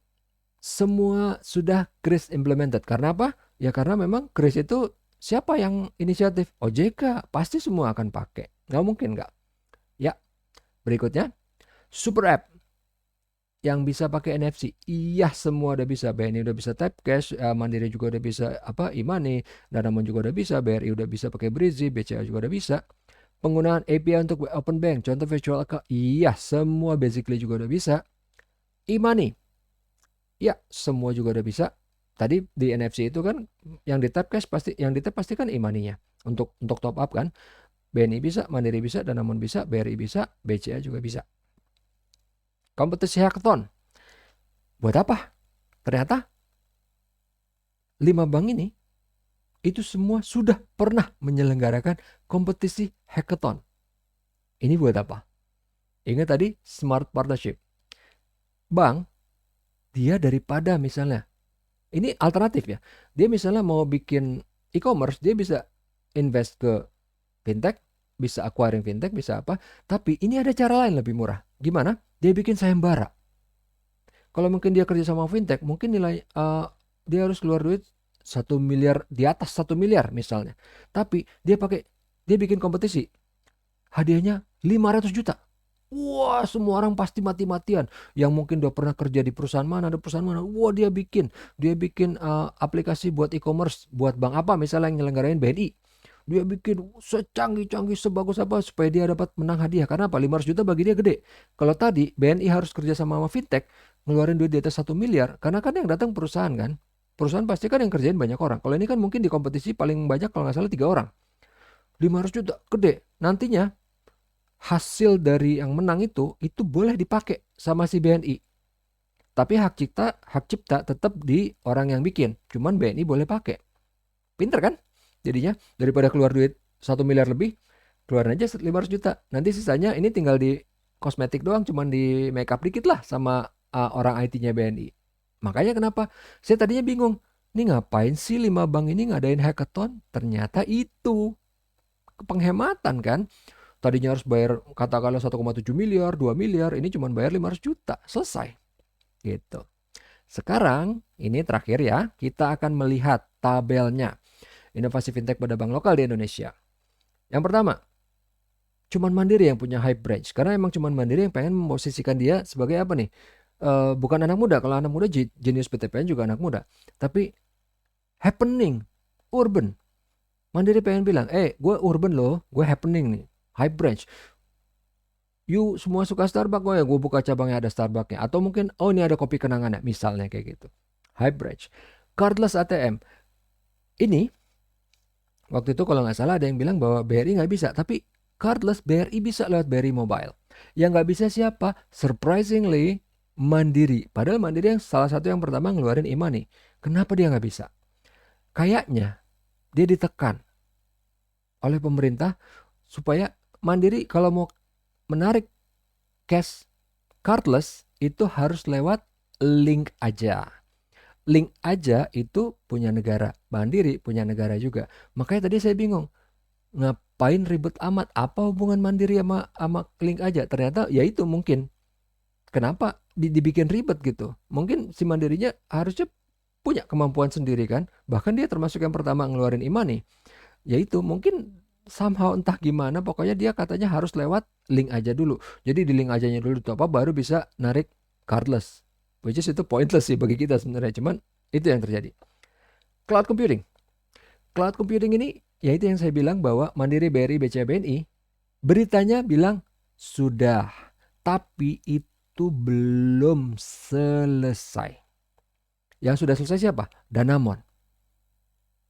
semua sudah Kris implemented. Karena apa? Ya karena memang Kris itu siapa yang inisiatif? OJK. Pasti semua akan pakai. Nggak mungkin nggak. Ya. Berikutnya. Super App yang bisa pakai NFC. Iya semua udah bisa. BNI udah bisa tap cash. Mandiri juga udah bisa e-money. Danamon juga udah bisa. BRI udah bisa pakai Breezy. BCA juga udah bisa. Penggunaan API untuk open bank. Contoh virtual account. Iya semua basically juga udah bisa. E-money. Ya, semua juga udah bisa. Tadi di NFC itu kan yang di tap cash pasti, yang di tap pasti kan e-money-nya untuk top up kan. BNI bisa, Mandiri bisa, Danamon bisa, BRI bisa, BCA juga bisa. Kompetisi hackathon. Buat apa? Ternyata 5 bank ini itu semua sudah pernah menyelenggarakan kompetisi hackathon. Ini buat apa? Ingat tadi smart partnership. Bank dia daripada misalnya Ini alternatif ya. Dia misalnya mau bikin e-commerce, dia bisa invest ke fintech, bisa acquiring fintech, bisa apa. Tapi ini ada cara lain lebih murah. Gimana? Dia bikin sayembara. Kalau mungkin dia kerja sama fintech, mungkin nilai dia harus keluar duit 1 miliar, di atas 1 miliar misalnya. Tapi dia bikin kompetisi, hadiahnya 500 juta. Wah, semua orang pasti mati-matian. Yang mungkin udah pernah kerja di perusahaan mana, ada perusahaan mana. Wah, dia bikin aplikasi buat e-commerce, buat bank apa misalnya yang nyelenggarain BNI. Dia bikin secanggih-canggih, sebagus apa supaya dia dapat menang hadiah. Karena apa? 500 juta bagi dia gede. Kalau tadi BNI harus kerja sama fintech, ngeluarin duit di atas 1 miliar. Karena kan yang datang perusahaan kan. Perusahaan pasti kan yang kerjain banyak orang. Kalau ini kan mungkin di kompetisi paling banyak kalau nggak salah 3 orang. 500 juta, gede. Nantinya hasil dari yang menang itu boleh dipakai sama si BNI. Tapi hak cipta tetap di orang yang bikin. Cuman BNI boleh pakai. Pinter kan? Jadinya daripada keluar duit 1 miliar lebih, keluarin aja 500 juta. Nanti sisanya ini tinggal di kosmetik doang, cuman di makeup dikit lah sama orang IT-nya BNI. Makanya kenapa saya tadinya bingung. Ini ngapain sih 5 bank ini ngadain hackathon? Ternyata itu penghematan kan. Tadinya harus bayar katakanlah 1,7 miliar, 2 miliar, ini cuma bayar 500 juta, selesai. Gitu. Sekarang, ini terakhir ya, kita akan melihat tabelnya inovasi fintech pada bank lokal di Indonesia. Yang pertama, cuman Mandiri yang punya Hype Branch. Karena emang cuman Mandiri yang pengen memposisikan dia sebagai apa nih? Bukan anak muda. Kalau anak muda Genius PTPN juga anak muda. Tapi happening, urban. Mandiri pengen bilang, gue urban loh, gue happening nih. Hype Branch. You semua suka Starbucks, ya gue buka cabangnya ada Starbucksnya. Atau mungkin, ini ada kopi kenangannya, misalnya kayak gitu. Hype Branch. Cardless ATM. Ini, waktu itu kalau nggak salah ada yang bilang bahwa BRI nggak bisa. Tapi cardless BRI bisa lewat BRI Mobile. Yang nggak bisa siapa? Surprisingly, Mandiri. Padahal Mandiri yang salah satu yang pertama ngeluarin e-money. Kenapa dia nggak bisa? Kayaknya dia ditekan oleh pemerintah supaya Mandiri kalau mau menarik cash cardless itu harus lewat link aja. Link aja itu punya negara, Mandiri punya negara juga. Makanya tadi saya bingung, ngapain ribet amat? Apa hubungan Mandiri sama link aja? Ternyata ya itu mungkin. Kenapa dibikin ribet gitu? Mungkin si Mandirinya harusnya punya kemampuan sendiri kan? Bahkan dia termasuk yang pertama ngeluarin e-money. Yaitu mungkin somehow entah gimana pokoknya dia katanya harus lewat link aja dulu. Jadi di link ajanya dulu tuh apa baru bisa narik cardless. Which is itu pointless sih bagi kita sebenarnya. Cuman itu yang terjadi. Cloud computing. Cloud computing ini yaitu yang saya bilang bahwa Mandiri, BRI, BCA, BNI beritanya bilang sudah. Tapi itu belum selesai. Yang sudah selesai siapa? Danamon.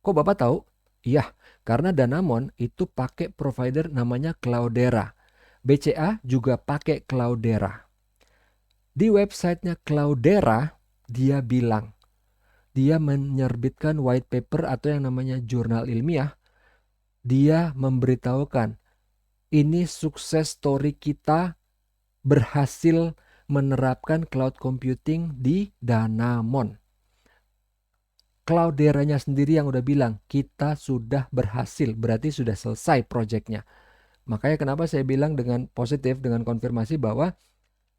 Kok Bapak tahu? Iya, karena Danamon itu pakai provider namanya Cloudera. BCA juga pakai Cloudera. Di websitenya Cloudera, dia bilang, dia menerbitkan white paper atau yang namanya jurnal ilmiah. Dia memberitahukan, ini sukses story kita berhasil menerapkan cloud computing di Danamon. Clouderanya sendiri yang udah bilang kita sudah berhasil, berarti sudah selesai proyeknya. Makanya kenapa saya bilang dengan positif, dengan konfirmasi bahwa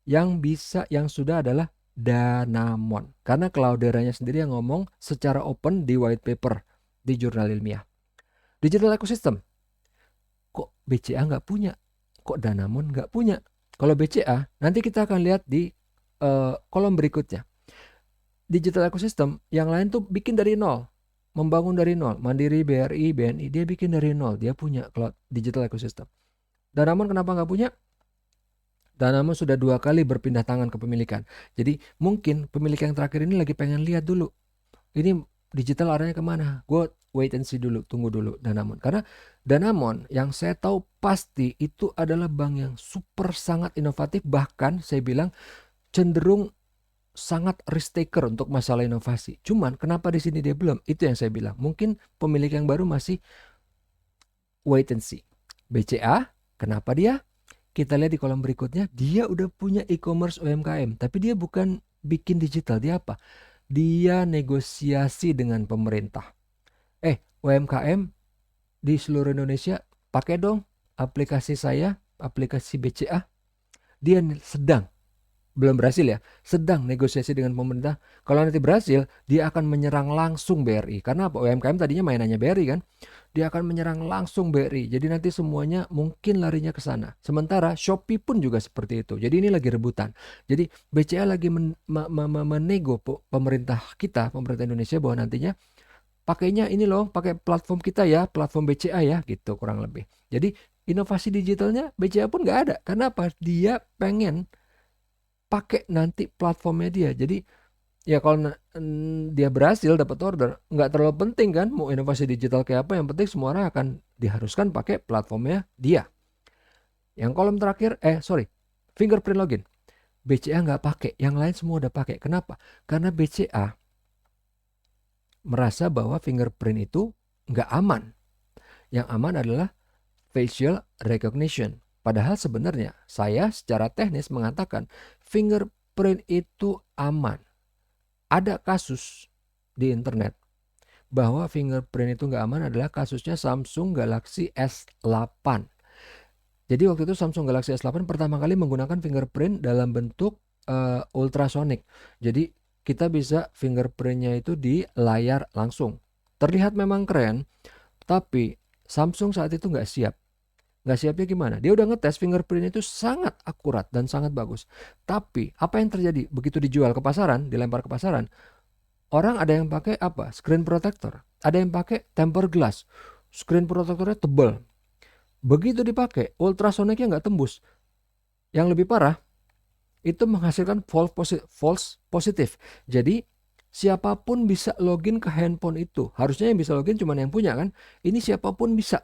yang sudah adalah Danamon. Karena Clouderanya sendiri yang ngomong secara open di white paper, di jurnal ilmiah. Digital ecosystem, kok BCA nggak punya? Kok Danamon nggak punya? Kalau BCA, nanti kita akan lihat di kolom berikutnya. Digital ecosystem yang lain tuh bikin dari nol, membangun dari nol. Mandiri, BRI, BNI dia bikin dari nol, dia punya cloud digital ecosystem. Danamon kenapa nggak punya? Danamon sudah 2 kali berpindah tangan kepemilikan. Jadi mungkin pemilik yang terakhir ini lagi pengen lihat dulu, ini digital arahnya kemana. Gue wait and see dulu, tunggu dulu Danamon. Karena Danamon yang saya tahu pasti itu adalah bank yang super sangat inovatif. Bahkan saya bilang cenderung sangat risk taker untuk masalah inovasi. Cuman kenapa di sini dia belum? Itu yang saya bilang. Mungkin pemilik yang baru masih wait and see. BCA, kenapa dia? Kita lihat di kolom berikutnya, dia udah punya e-commerce UMKM, tapi dia bukan bikin digital, dia apa? dia negosiasi dengan pemerintah. UMKM di seluruh Indonesia, pakai dong aplikasi saya, aplikasi BCA. Dia sedang, belum berhasil ya, sedang negosiasi dengan pemerintah. Kalau nanti berhasil, dia akan menyerang langsung BRI. Karena apa? UMKM tadinya mainannya BRI kan. Dia akan menyerang langsung BRI. Jadi nanti semuanya mungkin larinya ke sana. Sementara Shopee pun juga seperti itu. Jadi ini lagi rebutan. Jadi BCA lagi menego pemerintah kita, pemerintah Indonesia, bahwa nantinya pakainya ini loh, pakai platform kita ya, platform BCA ya, gitu kurang lebih. Jadi inovasi digitalnya BCA pun nggak ada. Karena apa? Dia pengen pakai nanti platformnya dia. Jadi ya kalau dia berhasil dapat order, nggak terlalu penting kan mau inovasi digital kayak apa. Yang penting semua orang akan diharuskan pakai platformnya dia. Yang kolom terakhir, fingerprint login. BCA nggak pakai, yang lain semua udah pakai. Kenapa? Karena BCA merasa bahwa fingerprint itu nggak aman. Yang aman adalah facial recognition. Padahal sebenarnya saya secara teknis mengatakan fingerprint itu aman. Ada kasus di internet bahwa fingerprint itu nggak aman, adalah kasusnya Samsung Galaxy S8. Jadi waktu itu Samsung Galaxy S8 pertama kali menggunakan fingerprint dalam bentuk ultrasonic. Jadi kita bisa fingerprintnya itu di layar langsung. Terlihat memang keren, tapi Samsung saat itu nggak siap. Nggak siapnya gimana? Dia udah ngetes fingerprint itu sangat akurat dan sangat bagus. Tapi apa yang terjadi? Begitu dijual ke pasaran, dilempar ke pasaran, orang ada yang pakai apa? Screen protector. Ada yang pakai tempered glass. Screen protectornya tebal. Begitu dipakai, ultrasonicnya nggak tembus. Yang lebih parah, itu menghasilkan false positif. Jadi siapapun bisa login ke handphone itu. Harusnya yang bisa login cuma yang punya kan. Ini siapapun bisa.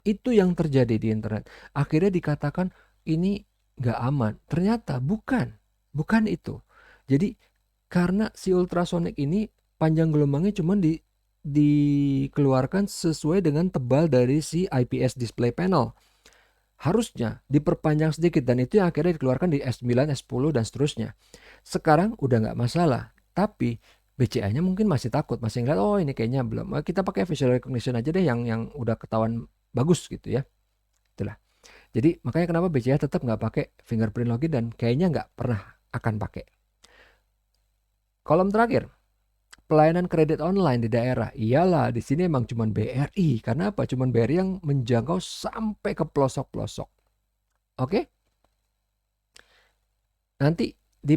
Itu yang terjadi di internet. Akhirnya dikatakan ini nggak aman. Ternyata bukan itu. Jadi karena si ultrasonic ini panjang gelombangnya cuma dikeluarkan sesuai dengan tebal dari si IPS display panel. Harusnya diperpanjang sedikit, dan itu yang akhirnya dikeluarkan di S9, S10 dan seterusnya. Sekarang udah nggak masalah, tapi BCA-nya mungkin masih takut, masih ngeliat oh ini kayaknya belum. Kita pakai facial recognition aja deh yang udah ketahuan bagus gitu ya. Itulah. Jadi makanya kenapa BCA tetap nggak pakai fingerprint login dan kayaknya nggak pernah akan pakai. Kolom terakhir, pelayanan kredit online di daerah. Iyalah, di sini emang cuman BRI. Karena apa? Cuman BRI yang menjangkau sampai ke pelosok-pelosok. Oke? Nanti di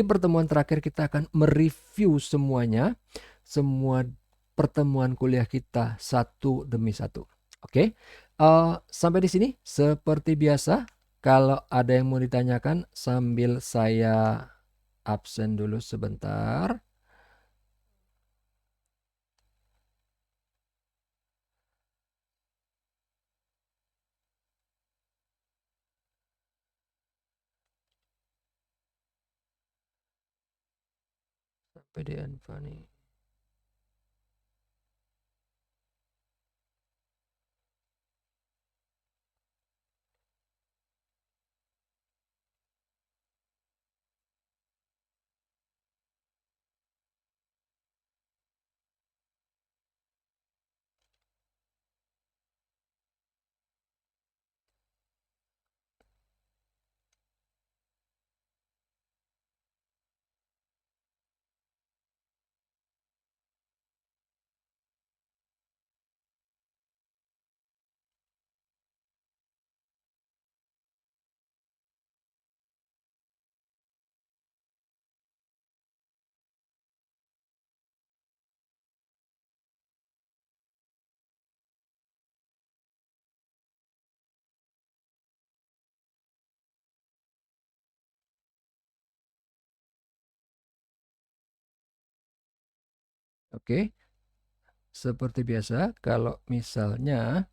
pertemuan terakhir kita akan mereview semuanya, semua pertemuan kuliah kita satu demi satu. Oke? Sampai di sini seperti biasa. Kalau ada yang mau ditanyakan sambil saya absen dulu sebentar. PDN Fani. Oke, seperti biasa kalau misalnya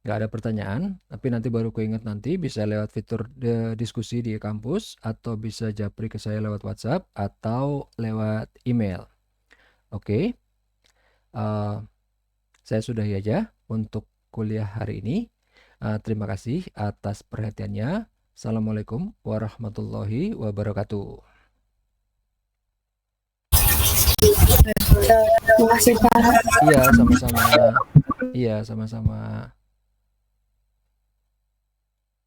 nggak ada pertanyaan, tapi nanti baru keinget nanti bisa lewat fitur diskusi di kampus, atau bisa japri ke saya lewat WhatsApp atau lewat email. Oke, saya sudahi aja untuk kuliah hari ini. Terima kasih atas perhatiannya. Assalamualaikum warahmatullahi wabarakatuh. Makasih Pak. Iya, sama-sama. Iya, sama-sama.